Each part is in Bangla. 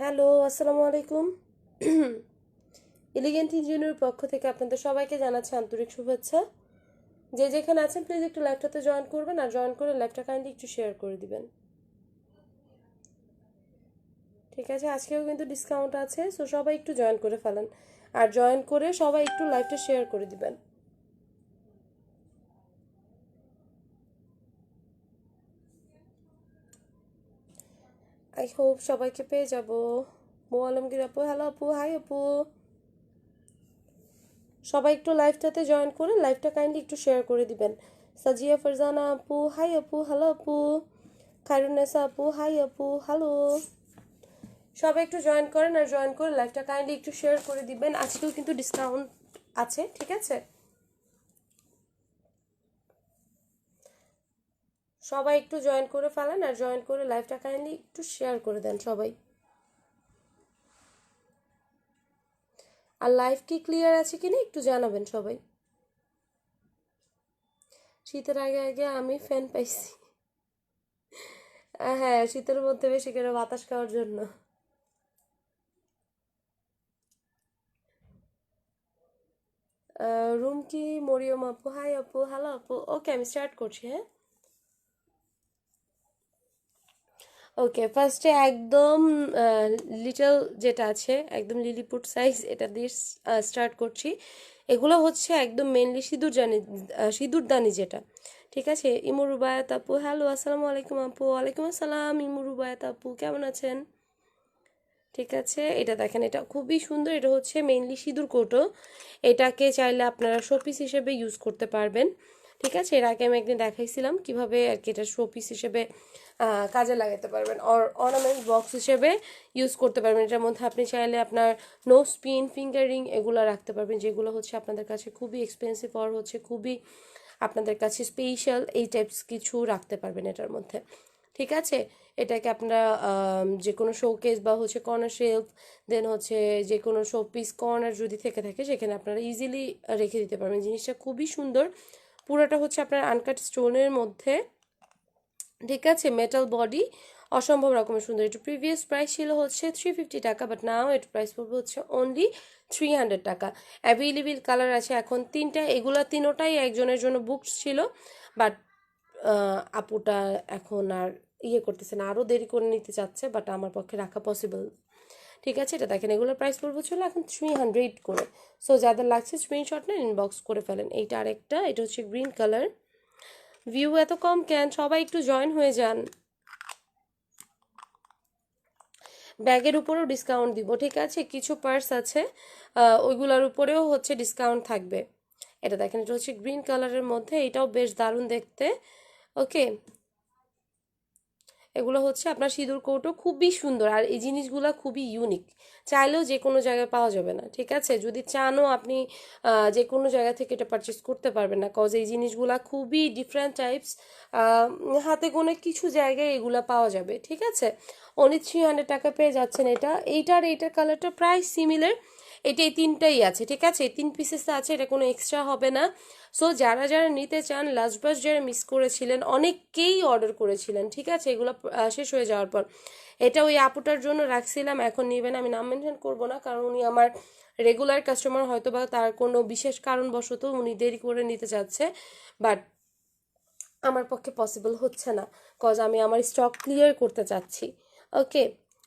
হ্যালো, আসসালামু আলাইকুম। এলিগেন্ট ইঞ্জিনিয়ারের পক্ষ থেকে আপনাদের সবাইকে জানাচ্ছি আন্তরিক শুভেচ্ছা। যে যেখানে আছেন প্লিজ একটু লাইভটাতে জয়েন করবেন, আর জয়েন করে লাইভটা কাইন্ডলি একটু শেয়ার করে দিবেন। ঠিক আছে, আজকেও কিন্তু ডিসকাউন্ট আছে, সো সবাই একটু জয়েন করে ফেলেন, আর জয়েন করে সবাই একটু লাইভটা শেয়ার করে দিবেন। আই হোপ সবাইকে পেয়ে যাব। মো আলমগীর আপু, হ্যালো আপু, হাই আপু। সবাই একটু লাইভটাতে জয়েন করে লাইভটা কাইন্ডলি একটু শেয়ার করে দিবেন। সাজিয়া ফারজানা আপু, হাই আপু, হ্যালো আপু। খায়রুন্নেসা আপু, হাই আপু, হ্যালো। সবাই একটু জয়েন করেন, আর জয়েন করে লাইভটা কাইন্ডলি একটু শেয়ার করে দিবেন। আজকেও কিন্তু ডিসকাউন্ট আছে, ঠিক আছে? সবাই একটু জয়েন করে ফেলেন, আর জয়েন করে লাইভটা কাইন্ডলি একটু শেয়ার করে দেন সবাই। আর লাইভ কি ক্লিয়ার আছে কিনা একটু জানাবেন সবাই। শীতের আগে আগে আমি ফ্যান পাইছি। হ্যাঁ, শীতের মধ্যে বেশি করে বাতাস খাওয়ার জন্য। রুম কি মরিয়ম আপু, হাই আপু, হ্যালো আপু। ওকে, আমি স্টার্ট করছি, হ্যাঁ। ওকে, ফার্স্টে একদম লিটল যেটা আছে, একদম লিলিপুট সাইজ, এটা দিয়ে স্টার্ট করছি। এগুলো হচ্ছে একদম মেনলি সিঁদুরদানি যেটা, ঠিক আছে। ইমু রুবায়াত আপু, হ্যালো, আসসালামু আলাইকুম আপু। ওয়ালাইকুম আসসালাম ইমু রুবায়াত আপু, কেমন আছেন? ঠিক আছে, এটা দেখেন, এটা খুবই সুন্দর। এটা হচ্ছে মেইনলি সিঁদুর কৌটো। এটাকে চাইলে আপনারা শোপিস হিসেবে ইউজ করতে পারবেন, ঠিক আছে। এর আগে আমি একদিন দেখাইছিলাম কিভাবে আর কি এটা শোপিস হিসেবে কাজে লাগাতে পারবেন, অর্নামেন্ট বক্স হিসেবে ইউজ করতে পারবেন। এটার মধ্যে আপনি চাইলে আপনার নোজ পিন, ফিঙ্গারিং এগুলো রাখতে পারবেন, যেগুলো হচ্ছে আপনাদের কাছে খুবই এক্সপেন্সিভ, আর হচ্ছে খুবই আপনাদের কাছে স্পেশাল, এই টাইপস কিছু রাখতে পারবেন এটার মধ্যে, ঠিক আছে। এটাকে আপনারা যে কোনো শোকেস বা হচ্ছে কর্নার শেলফ, দেন হচ্ছে যে কোনো শোপিস কর্নার যদি থেকে থাকে সেখানে আপনারা ইজিলি রেখে দিতে পারবেন। জিনিসটা খুবই সুন্দর। পুরোটা হচ্ছে আপনার আনকাট স্টোনের মধ্যে, ঠিক আছে। মেটাল বডি, অসম্ভব রকমের সুন্দর। এটা প্রিভিয়াস প্রাইস ছিল হচ্ছে 350 টাকা, বাট নাও এর প্রাইস পড়বে হচ্ছে অনলি 300 টাকা। অ্যাভেলেবেল কালার আছে এখন তিনটা। এগুলা তিনোটাই একজনের জন্য বুকড ছিল, বাট আপুটা এখন আর করতেছে না, আরও দেরি করে নিতে চাচ্ছে, বাট আমার পক্ষে রাখা পসিবল, ঠিক আছে। এটা দেখেন, এগুলোর প্রাইস পড়বে ছিল এখন 300 করে। সো যাদের লাগছে স্ক্রিনশট নেন, ইনবক্স করে ফেলেন। এইটা আরেকটা, এটা হচ্ছে গ্রিন কালার। ভিউ এত কম কেন? সবাই একটু জয়েন হয়ে যান। ব্যাগের উপরেও ডিসকাউন্ট দিব, ঠিক আছে। কিছু পার্স আছে, ওইগুলোর উপরেও হচ্ছে ডিসকাউন্ট থাকবে। এটা দেখেন, এটা হচ্ছে গ্রিন কালারের মধ্যে, এটাও বেশ দারুণ দেখতে। ওকে, এগুলো হচ্ছে আপনার সিঁদুর কৌটো, খুবই সুন্দর। আর এই জিনিসগুলো খুবই ইউনিক, চাইলেও যে কোনো জায়গায় পাওয়া যাবে না, ঠিক আছে। যদি চানও আপনি যে কোনো জায়গা থেকে এটা পারচেস করতে পারবেন না, কজ এই জিনিসগুলা খুবই ডিফারেন্ট টাইপস। হাতে গোনে কিছু জায়গায় এগুলা পাওয়া যাবে, ঠিক আছে। অনলি 300 টাকা পেয়ে যাচ্ছেন এটা। এইটার কালারটা প্রায় সিমিলার। এটা এই তিনটাই আছে, ঠিক আছে। এই 3 পিসেস আছে, এটা কোনো এক্সট্রা হবে না। সো যারা যারা নিতে চান, লাস্ট বাস যারা মিস করেছিলেন, অনেককেই অর্ডার করেছিলেন, ঠিক আছে, এগুলো শেষ হয়ে যাওয়ার পর। এটা ওই আপুটার জন্য রাখছিলাম, এখন নেবেন। আমি নাম মেনশন করবো না, কারণ উনি আমার রেগুলার কাস্টমার, হয়তো বা তার কোনো বিশেষ কারণবশত উনি দেরি করে নিতে চাচ্ছে, বাট আমার পক্ষে পসিবল হচ্ছে না, কজ আমি আমার স্টক ক্লিয়ার করতে চাচ্ছি। ওকে,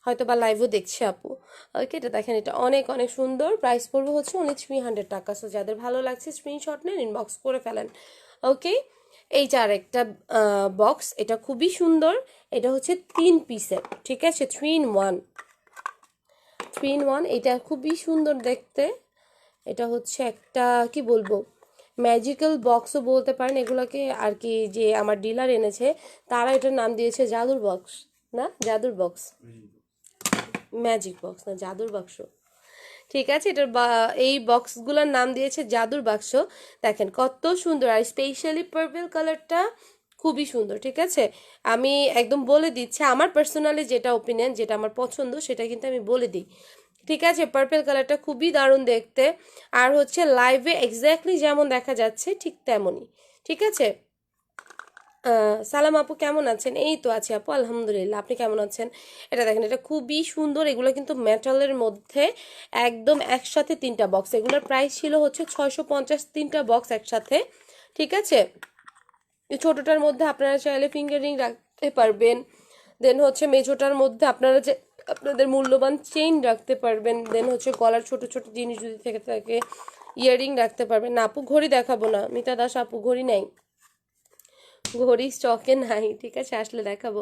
হয়তো বা লাইভও দেখছে আপু। ওকে, এটা দেখেন, এটা অনেক অনেক সুন্দর। প্রাইস পড়বে হচ্ছে অনলি 300 টাকা। সো যাদের ভালো লাগছে স্ক্রিনশট নেন, ইনবক্স করে ফেলেন। ওকে, এইটা আরেকটা বক্স, এটা খুবই সুন্দর। এটা হচ্ছে 3 পিসের, ঠিক আছে, 3 in 1। 3 in 1, এটা খুবই সুন্দর দেখতে। এটা হচ্ছে একটা, কি বলবো, ম্যাজিক্যাল বক্সও বলতে পারেন এগুলোকে আর কি। যে আমার ডিলার এনেছে, তারা এটার নাম দিয়েছে জাদুর বক্স। না, জাদুর বক্স, ম্যাজিক বক্স না, জাদুর বাক্স, ঠিক আছে। এটার এই বক্সগুলোর নাম দিয়েছে জাদুর বাক্স। দেখেন কত সুন্দর, আর স্পেশালি পার্পল কালারটা খুবই সুন্দর, ঠিক আছে। আমি একদম বলে দিচ্ছি আমার পার্সোনালি যেটা ওপিনিয়ন, যেটা আমার পছন্দ, সেটা কিন্তু আমি বলে দিই, ঠিক আছে। পার্পল কালারটা খুবই দারুণ দেখতে, আর হচ্ছে লাইভে এক্স্যাক্টলি যেমন দেখা যাচ্ছে ঠিক তেমনই, ঠিক আছে। সালাম আপু, কেমন আছেন? এই তো আছি আপু, আলহামদুলিল্লাহ। আপনি কেমন আছেন? এটা দেখেন, এটা খুবই সুন্দর। এগুলো কিন্তু মেটালের মধ্যে একদম একসাথে তিনটা বক্স। এগুলোর প্রাইস ছিল হচ্ছে 650, তিনটা বক্স একসাথে। ঠিক আছে, এই ছোটটার মধ্যে আপনারা চাইলে ফিঙ্গারিং রাখতে পারবেন। দেন হচ্ছে মেজোটার মধ্যে আপনারা যে আপনাদের মূল্যবান চেইন রাখতে পারবেন। দেন হচ্ছে গলার ছোট ছোট জিনিস যদি থেকে থাকে, ইয়াররিং রাখতে পারবেন। না আপু, ঘড়ি দেখাবো না। মিতা দাস আপু, ঘড়ি নাই, ঘড়ি স্টকে নাই। ঠিক আছে, আসলে দেখাবো।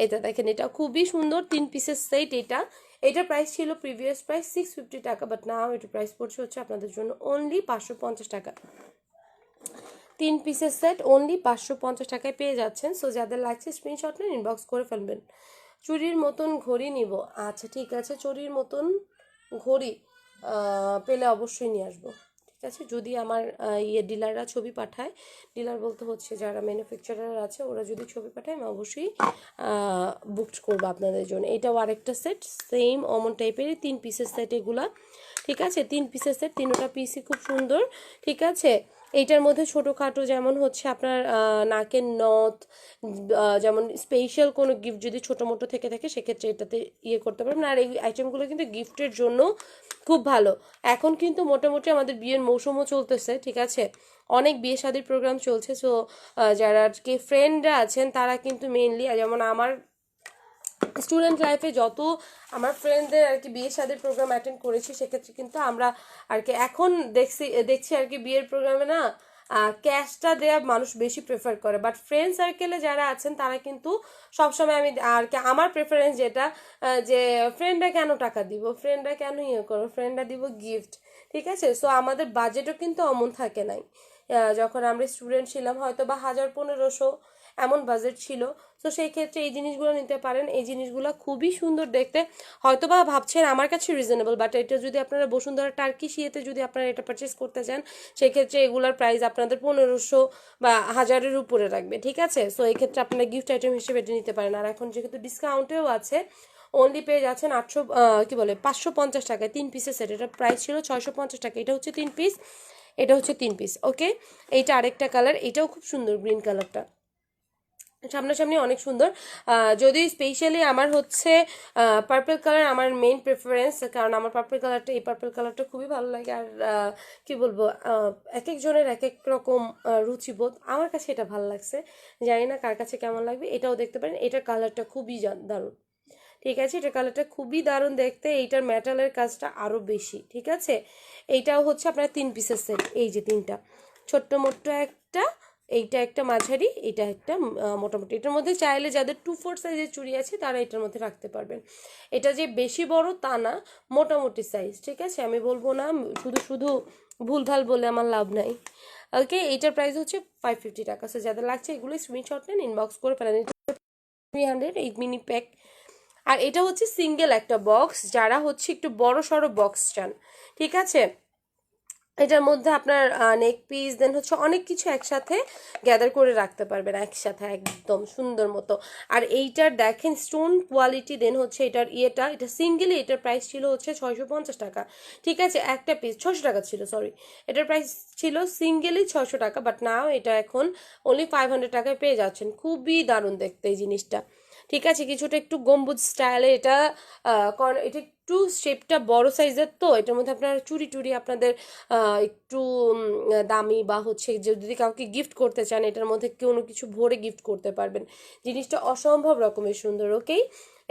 এটা দেখেন, এটা খুবই সুন্দর 3 পিসের সেট। এটার প্রাইস ছিল প্রিভিয়াস প্রাইস 650 টাকা, বাট নাও এটা প্রাইস পড়ছে হচ্ছে আপনাদের জন্য অনলি 550 টাকা। 3 পিসের সেট অনলি 550 টাকায় পেয়ে যাচ্ছেন। সো যাদের লাগছে স্ক্রিনশট নিয়ে ইনবক্স করে ফেলবেন। চুরির মতন ঘড়ি নিব, আচ্ছা ঠিক আছে। চুরির মতন ঘড়ি পেলে অবশ্যই নিয়ে আসবো। ঠিক আছে, যদি আমার ডিলাররা ছবি পাঠায়, ডিলার বলতে হচ্ছে যারা ম্যানুফ্যাকচারার আছে, ওরা যদি ছবি পাঠায় আমি অবশ্যই বুকড করবো আপনাদের জন্য। এটাও আরেকটা সেট, সেম অমন টাইপেরই 3 পিসের সেট এগুলা। ঠিক আছে, 3 পিসের সেট, তিনটা পিসই খুব সুন্দর। ঠিক আছে, এইটার মধ্যে ছোটোখাটো যেমন হচ্ছে আপনার নাকের নথ, যেমন স্পেশাল কোনো গিফট যদি ছোটো মোটো থেকে থাকে সেক্ষেত্রে এটাতে ইয়ে করতে পারবেন। আর এই আইটেমগুলো কিন্তু গিফটের জন্য খুব ভালো। এখন কিন্তু মোটামুটি আমাদের বিয়ের মৌসুমও চলতেছে। ঠিক আছে, অনেক বিয়ে শাদির প্রোগ্রাম চলছে। সো যারা কি ফ্রেন্ডরা আছেন তারা কিন্তু মেইনলি, যেমন আমার স্টুডেন্ট লাইফে যত আমার ফ্রেন্ডদের আর কি বিয়ে শাদির প্রোগ্রাম অ্যাটেন্ড করেছি, সেক্ষেত্রে কিন্তু আমরা আর কি এখন দেখছি আর কি বিয়ের প্রোগ্রামে না ক্যাশটা দেওয়া মানুষ বেশি প্রেফার করে। বাট ফ্রেন্ড সার্কেলে যারা আছেন তারা কিন্তু সবসময়, আমি আর কি আমার প্রেফারেন্স যেটা, যে ফ্রেন্ডরা কেন টাকা দিব, ফ্রেন্ডরা কেন ইয়ে করো, ফ্রেন্ডরা দিব গিফট। ঠিক আছে, সো আমাদের বাজেটও কিন্তু অমন থাকে নাই। যখন আমরা স্টুডেন্ট ছিলাম হয়তো বা 1000-1500 এমন বাজেট ছিল। তো সেই ক্ষেত্রে এই জিনিসগুলো নিতে পারেন। এই জিনিসগুলো খুবই সুন্দর দেখতে। হয়তো বা ভাবছেন আমার কাছে রিজনেবল, বাট এটা যদি আপনারা বসুন্ধরা টার্কিশ ইয়েতে যদি আপনারা এটা পারচেস করতে চান, সেক্ষেত্রে এগুলোর প্রাইস আপনাদের 1500 বা 1000-এর উপরে রাখবে। ঠিক আছে, সো এই ক্ষেত্রে আপনারা গিফট আইটেম হিসেবে এটা নিতে পারেন। আর এখন যেহেতু ডিসকাউন্টেও আছে, অনলি পেয়ে যাচ্ছেন 800 কি বলে 550 টাকায় 3 পিসের সেট। এটার প্রাইস ছিল 650 টাকা। এটা হচ্ছে 3 পিস, এটা হচ্ছে 3 পিস। ওকে, এইটা আরেকটা কালার, এটাও খুব সুন্দর, গ্রিন কালারটা সামনাসামনি অনেক সুন্দর। যদি স্পেশালি আমার হচ্ছে পার্পল কালার আমার মেইন প্রেফারেন্স, কারণ আমার পার্পল কালারটা, এই পার্পল কালারটা খুবই ভালো লাগে। আর কি বলবো, এক একজনের এক এক রকম রুচিবোধ। আমার কাছে এটা ভালো লাগছে, জানি না কার কাছে কেমন লাগবে। এটাও দেখতে পারেন, এটার কালারটা খুবই দারুণ। ঠিক আছে, এটার কালারটা খুবই দারুণ দেখতে। এইটার মেটালের কাজটা আরও বেশি। ঠিক আছে, এইটাও হচ্ছে আপনার 3 পিসের সেট। এই যে তিনটা, ছোট্ট মোট্ট একটা, এইটা একটা মাঝারি, এটা একটা মোটামুটি। এটার মধ্যে চাইলে যাদের 2/4 সাইজের চুড়ি আছে তারা এটার মধ্যে রাখতে পারবেন। এটা যে বেশি বড় তা না, মোটামুটি সাইজ। ঠিক আছে, আমি বলবো না শুধু শুধু ভুলভাল বলে আমার লাভ নাই। ওকে, এইটার প্রাইস হচ্ছে 550 টাকা। সো যাদের লাগছে এগুলো স্ক্রিনশট নেন, ইনবক্স করে ফেলেন। এটা 300 এই মিনি প্যাক। আর এটা হচ্ছে সিঙ্গেল একটা বক্স, যারা হচ্ছে একটু বড় সড়ো বক্স চান। ঠিক আছে, এটার মধ্যে আপনার নেক পিস, দেন হচ্ছে অনেক কিছু একসাথে গ্যাদার করে রাখতে পারবেন একসাথে একদম সুন্দর মতো। আর এইটার দেখেন স্টোন কোয়ালিটি, দেন হচ্ছে এটার এটা সিঙ্গেলি, এটার প্রাইস ছিল হচ্ছে 650 টাকা। ঠিক আছে, একটা পিস 600 টাকা ছিল, সরি। এটার প্রাইস ছিল সিঙ্গেলি 600 টাকা, বাট নাও এটা এখন অনলি 500 টাকায় পেয়ে যাচ্ছেন। খুবই দারুণ দেখতে এই জিনিসটা। ঠিক আছে, কিছুটা একটু গম্বুজ স্টাইলে এটা, এটা একটু শেপটা বড় সাইজের, তো এটার মধ্যে আপনার চুড়ি টুড়ি আপনাদের একটু দামি বা হচ্ছে যদি কাউকে গিফট করতে চান, এটার মধ্যে কোনো কিছু ভরে গিফট করতে পারবেন। জিনিসটা অসম্ভব রকমের সুন্দর। ওকে,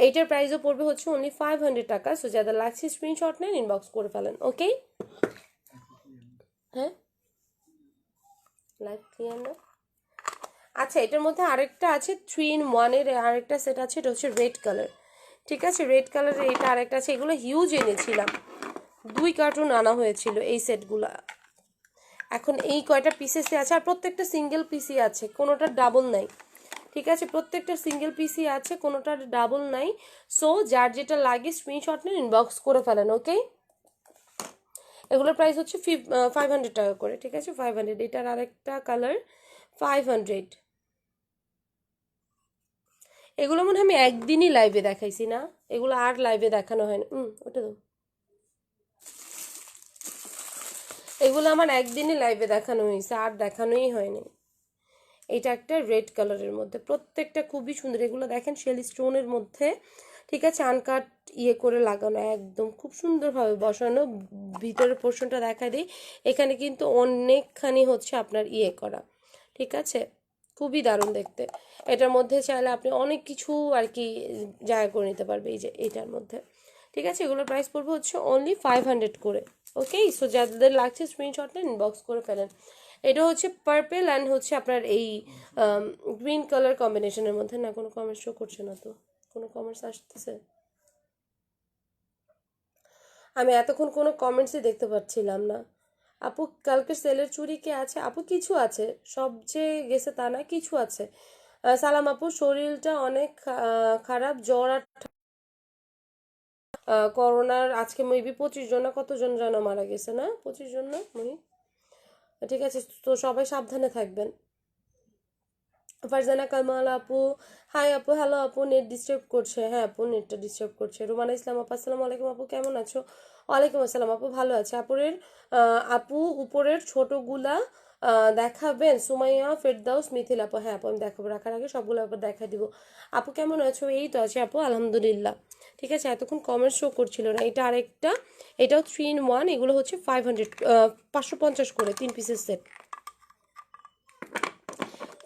এইটার প্রাইসও পড়বে হচ্ছে অনলি 500 টাকা। সো যাদের লাগছে স্ক্রিনশট নেন, ইনবক্স করে ফেলেন। ওকে, হ্যাঁ, লাইভ ক্লিয়ার না? আচ্ছা, এটার মধ্যে আরেকটা আছে 3-in-1-এর আরেকটা সেট আছে, এটা হচ্ছে রেড কালার। ঠিক আছে, রেড কালারের এটা আরেকটা আছে। এগুলো হিউজ এনেছিলাম, 2 কার্টুন আনা হয়েছিল এই সেটগুলো। এখন এই কয়টা পিসেসই আছে, আর প্রত্যেকটা সিঙ্গেল পিসই আছে, কোনোটা ডাবল নাই। ঠিক আছে, প্রত্যেকটা সিঙ্গেল পিসই আছে, কোনোটার ডাবল নাই। সো যার যেটা লাগে স্ক্রিনশট নিন, ইনবক্স করে ফেলেন। ওকে, এগুলোর প্রাইস হচ্ছে 500 টাকা করে। ঠিক আছে, 500। এটার আরেকটা কালার 500। এগুলো মনে হয় আমি একদিনই লাইভে দেখাইছি না, এগুলো আর লাইভে দেখানো হয় না। ওটা তো, এগুলো আমার একদিনই লাইভে দেখানো হয়েছে, আর দেখানোই হয়নি। এটা একটা রেড কালারের মধ্যে, প্রত্যেকটা খুবই সুন্দর। এগুলো দেখেন শেল স্টোনের মধ্যে, ঠিক আছে, আনকাট ইয়ে করে লাগানো, একদম খুব সুন্দরভাবে বসানো। ভিতরের পোর্শনটা দেখা দিই, এখানে কিন্তু অনেকখানি হচ্ছে আপনার ইয়ে করা, ঠিক আছে, খুবই দারুণ দেখতে। এটার মধ্যে চাইলে আপনি অনেক কিছু আর কি জায়গা করে নিতে পারবে এই যে এটার মধ্যে, ঠিক আছে। এগুলোর প্রাইস পড়বে হচ্ছে অনলি 500 করে। ওকে, সো যাদের লাগছে স্ক্রিনশট নেন, ইনবক্স করে ফেলেন। এটা হচ্ছে পার্পেল অ্যান্ড হচ্ছে আপনার এই গ্রিন কালার কম্বিনেশনের মধ্যে। না, কোনো কমেন্টস শো করছে না তো, কোনো কমেন্টস আসতেছে? আমি এতক্ষণ কোনো কমেন্টসই দেখতে পাচ্ছিলাম না। আপু কালকে সেলের চুরি কে আছে? আপু কিছু আছে, সব যে গেছে তা না, কিছু আছে। সালাম আপু, শরীরটা অনেক খারাপ, জ্বর আর করোনার আজকে মেবি 25 জন না কতজন যেন মারা গেছে, না 25 জন না মনি? ঠিক আছে, তো সবাই সাবধানে থাকবেন। ফারজানা কামাল আপু, হাই আপু, হ্যালো আপু, নেট ডিস্টার্ব করছে? হ্যাঁ আপু, নেটটা ডিস্টার্ব করছে। রুমানা ইসলাম আপু, আসসালামু আলাইকুম আপু, কেমন আছো? ওয়ালাইকুম আসসালাম আপু, ভালো আছে। আপু উপরের ছোটগুলা দেখাবেন? সুমাইয়া ফেরদাউস মিথিল আপু, হ্যাঁ আপু আমি দেখাবো, রাখার আগে সবগুলো আপু দেখা দিব। আপু কেমন আছো? এই তো আছে আপু, আলহামদুলিল্লাহ। ঠিক আছে, এতক্ষণ কমেন্ট শো করছিল না। এটা আরেকটা, এটাও 3 in 1, এগুলো হচ্ছে 500, 550 করে 3 পিসের সেট।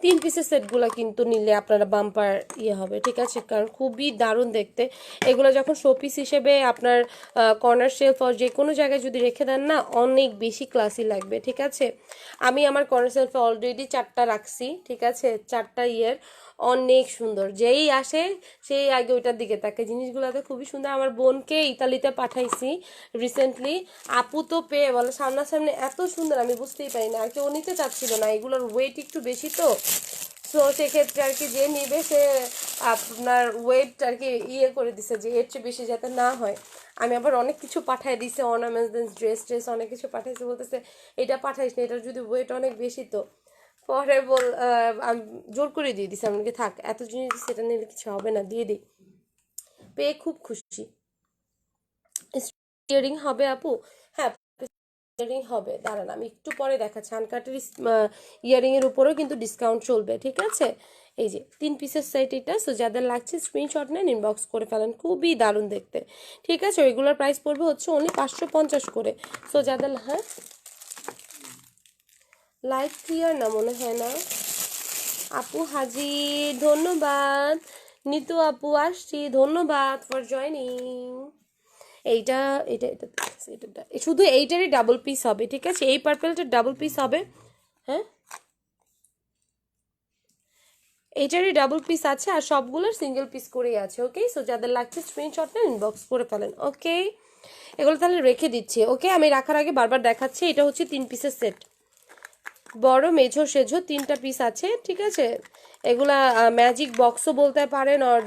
3 পিসের সেটগুলো কিন্তু নিলে আপনারা বাম্পার ইয়ে হবে, ঠিক আছে, কারণ খুবই দারুণ দেখতে। এগুলো যখন শোপিস হিসেবে আপনার কর্নার শেলফ আর যে কোনো জায়গায় যদি রেখে দেন না, অনেক বেশি ক্লাসি লাগবে, ঠিক আছে। আমি আমার কর্নার শেলফে অলরেডি 4টা রাখছি, ঠিক আছে, 4টা ইয়ের, অনেক সুন্দর। যেই আসে সেই আগে ওইটার দিকে তাকে। জিনিসগুলোতে খুবই সুন্দর। আমার বোনকে ইতালিতে পাঠাইছি রিসেন্টলি, আপু তো পেয়ে বলে সামনাসামনি এত সুন্দর, আমি বুঝতেই পারি না আর কি, ও নিতে চাচ্ছিল না, এগুলোর ওয়েট একটু বেশি তো। সো সেক্ষেত্রে আর কি যে নিবে সে আপনার ওয়েট আর কি ইয়ে করে দিছে যে এর চেয়ে বেশি যাতে না হয়। আমি আবার অনেক কিছু পাঠাই দিছে, অর্নামেন্টস, ড্রেস ট্রেস অনেক কিছু পাঠাইছে, বলতেছে এটা পাঠাইস না, এটার যদি ওয়েট অনেক বেশি তো। পরে আমি জোর করে দিয়ে দিছি, আমাকে থাক, এত জিনিস সেটা নিলে কিছু হবে না, দিয়ে দিই। পেয়ে খুব খুশি। ইয়ারিং হবে আপু? হ্যাঁ ইয়ারিং হবে, দাঁড়ান আমি একটু পরে দেখাচ্ছি। আনকাটের ইয়ারিং এর উপরেও কিন্তু ডিসকাউন্ট চলবে, ঠিক আছে। এই যে 3 পিসের সেট এটা, সো যাদের লাগছে স্ক্রিনশট নেন, ইনবক্স করে ফেলেন, খুবই দারুণ দেখতে, ঠিক আছে। ওইগুলোর প্রাইস পড়বে হচ্ছে অনলি 550 করে। সো যাদের, হ্যাঁ লাইট ক্লিয়ার না মনে হয় না। আপু হাজির, ধন্যবাদ। নিতু আপু আসছি, ধন্যবাদ ফর জয়নিং। এইটা এটা এটা এটা শুধু এইটারই ডাবল পিস হবে, ঠিক আছে, এই পার্পেলটার ডাবল পিস হবে। হ্যাঁ এইটারই ডাবল পিস আছে, আর সবগুলোর সিঙ্গেল পিস করেই আছে। ওকে, সো যাদের লাগছে স্ক্রিনশট নেন, ইনবক্স করে ফেলেন। ওকে, এগুলো তাহলে রেখে দিচ্ছি। ওকে, আমি রাখার আগে বারবার দেখাচ্ছি, এটা হচ্ছে 3 পিসের সেট, বড় মেঝো সেঝো 3টা পিস আছে, ঠিক আছে। এগুলা ম্যাজিক বক্সও বলতে পারেন, আর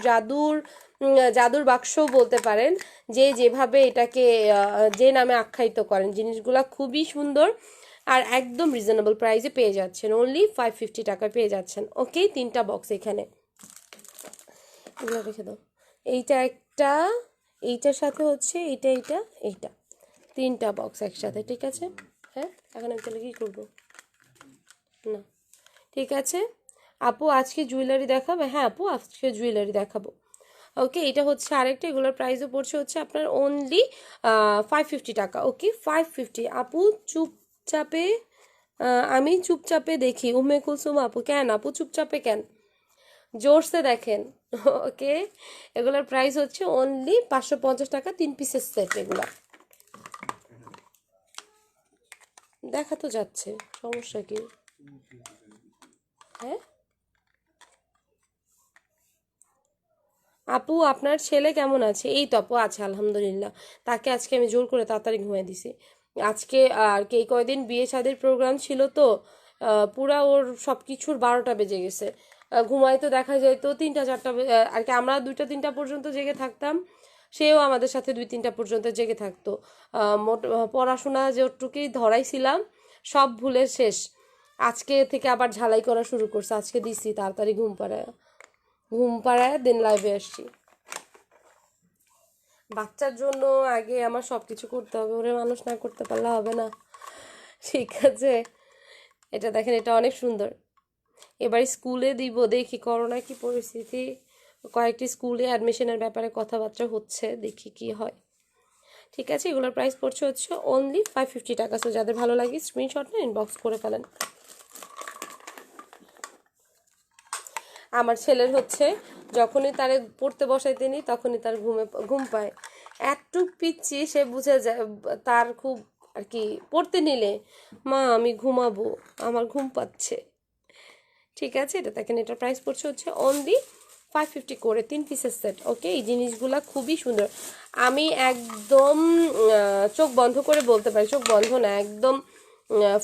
জাদুর বাক্সও বলতে পারেন, যে যেভাবে এটাকে যে নামে আখ্যায়িত করেন। জিনিসগুলা খুবই সুন্দর আর একদম রিজনেবল প্রাইসে পেয়ে যাচ্ছেন, অনলি 550 টাকায় পেয়ে যাচ্ছেন। ওকে, 3টা বক্স এখানে, এগুলো রেখে দাও। এইটা একটা, এইটার সাথে হচ্ছে এইটা এইটা এইটা, 3টা বক্স একসাথে, ঠিক আছে। হ্যাঁ এখন আমি তাহলে কী করবো? না, ঠিক আছে। আপু আজকে জুয়েলারি দেখাবে? হ্যাঁ আপু আজকে জুয়েলারি দেখাবো। ওকে, এটা হচ্ছে আরেকটা, এগুলোর প্রাইসও পড়ছে হচ্ছে আপনার অনলি 550 টাকা। ওকে 550। আপু চুপচাপে, আমি চুপচাপে দেখি। উম্মে কুলসুম আপু, কেন আপু চুপচাপে কেন, জোরসে দেখেন। ওকে, এগুলোর প্রাইস হচ্ছে অনলি 550 টাকা, 3 পিসের সেট এগুলা। দেখা তো যাচ্ছে, সমস্যা কি? হ্যাঁ আপু আপনার ছেলে কেমন আছে? এই তো আপু আছে আলহামদুলিল্লাহ। তাকে আজকে আমি জোর করে তাড়াতাড়ি ঘুমিয়ে দিছি। আজকে আর কি এই কয়দিন বিয়ে শাদির প্রোগ্রাম ছিল তো, পুরা ওর সব কিছুর 12টা বেজে গেছে। ঘুমাইতো দেখা যাইতো 3টা 4টা আর কি, আমরা 2টা 3টা পর্যন্ত জেগে থাকতাম, সেও আমাদের সাথে 2-3টা পর্যন্ত জেগে থাকতো। পড়াশোনা যেটুকুই ধরাইছিলাম সব ভুলে শেষ। আজকে থেকে আবার ঝালাই করা শুরু করছে, আজকে দিছি তাড়াতাড়ি ঘুম পাড়ায় দেন লাইভে আসছি। বাচ্চার জন্য আগে আমার সব কিছু করতে হবে, ওরে মানুষ না করতে পারলে হবে না, ঠিক আছে। এটা দেখেন, এটা অনেক সুন্দর। এবার স্কুলে দিব, দেখি করোনা কি পরিস্থিতি, কয়েকটি স্কুলে অ্যাডমিশনের ব্যাপারে কথাবার্তা হচ্ছে, দেখি কি হয়। ঠিক আছে, এগুলোর প্রাইস পড়ছে হচ্ছে অনলি 550 টাকা। সো যাদের ভালো লাগে স্ক্রিনশট না ইনবক্স করে ফেলেন। আমার ছেলের হচ্ছে যখনই তারে পড়তে বসাইতে নি তখনই তার ঘুম পায়, একটু পিচ্ছি সে বুঝে যায়, তার খুব আর কি পড়তে নিলে মা আমি ঘুমাবো, আমার ঘুম পাচ্ছে। ঠিক আছে, এটা দেখেন, এটার প্রাইস পড়ছে হচ্ছে অনলি 550 করে, 3 পিসের সেট। ওকে, এই জিনিসগুলা খুবই সুন্দর। আমি একদম চোখ বন্ধ করে বলতে পারি, চোখ বন্ধ না, একদম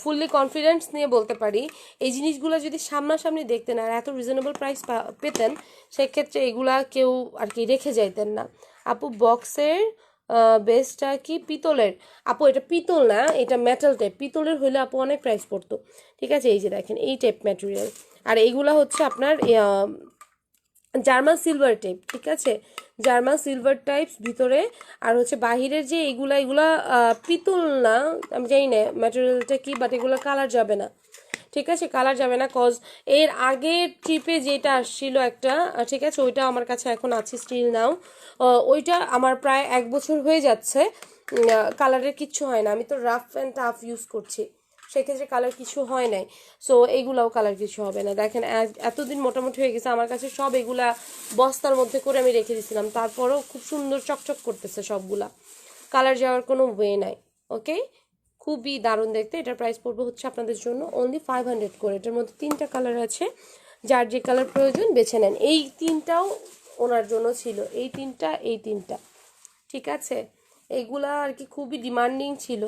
ফুললি কনফিডেন্স নিয়ে বলতে পারি, এই জিনিসগুলো যদি সামনাসামনি দেখতেন আর এত রিজনেবল প্রাইস পেতেন, সেক্ষেত্রে এগুলা কেউ আর কি রেখে যাইতেন না। আপু বক্সের বেসটা কি পিতলের? আপু এটা পিতল না, এটা মেটাল টাইপ। পিতলের হইলে আপু অনেক প্রাইস পড়তো। ঠিক আছে, এই যে দেখেন এই টাইপ ম্যাটেরিয়াল, আর এইগুলা হচ্ছে আপনার জার্মান সিলভার টাইপ। ঠিক আছে, জার্মান সিলভার টাইপস ভিতরে, আর হচ্ছে বাহিরের যে এগুলা পিতল না, আমি জানি না ম্যাটেরিয়ালটা কি, বাট এগুলো কালার যাবে না। ঠিক আছে, কালার যাবে না, কজ এর আগের ট্রিপে যেটা আসছিল একটা, ঠিক আছে, ওইটা আমার কাছে এখন আছে স্টিল নাও। ওইটা আমার প্রায় 1 বছর হয়ে যাচ্ছে, কালারের কিচ্ছু হয় না। আমি তো রাফ অ্যান্ড টাফ ইউজ করছি, সেক্ষেত্রে কালার কিছু হয় নাই। সো এইগুলাও কালার কিছু হবে না। দেখেন এতদিন মোটামুটি হয়ে গেছে আমার কাছে, সব এগুলা বস্তার মধ্যে করে আমি রেখে দিয়েছিলাম, তারপরেও খুব সুন্দর চকচক করতেছে সবগুলা, কালার যাওয়ার কোনো ওয়ে নাই। ওকে, খুবই দারুণ দেখতে। এটার প্রাইস পড়বে হচ্ছে আপনাদের জন্য অনলি 500 করে। এটার মধ্যে 3টা কালার আছে, যার যে কালার প্রয়োজন বেছে নেন। এই 3টাও ওনার জন্য ছিল, এই 3টা, এই 3টা। ঠিক আছে, এগুলা আর কি খুবই ডিমান্ডিং ছিল।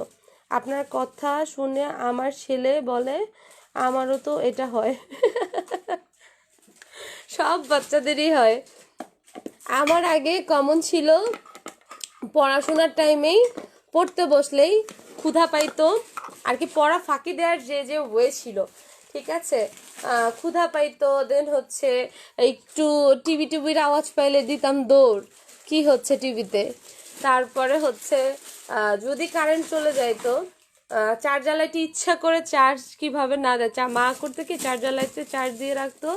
আপনার কথা শুনে আমার ছেলে বলে আমারও তো এটা হয়। সব বাচ্চাদেরই হয়। আমার আগে কমন ছিল, পড়াশোনার টাইমেই পড়তে বসলেই ক্ষুধা পাইতো আর কি, পড়া ফাঁকি দেওয়ার যে যে ওয়ে ছিল। ঠিক আছে, ক্ষুধা পাইতো, দেন হচ্ছে একটু টিভির আওয়াজ পাইলে দিতাম দৌড়, কি হচ্ছে টিভিতে। তারপরে হচ্ছে যদি কারেন্ট চলে যাইতো, চার্জ জ্বালাইতে ইচ্ছা করে, চার্জ কিভাবে না দেয়, মা করতে কি চার্জ জ্বালাইতে চার্জ দিয়ে রাখতো,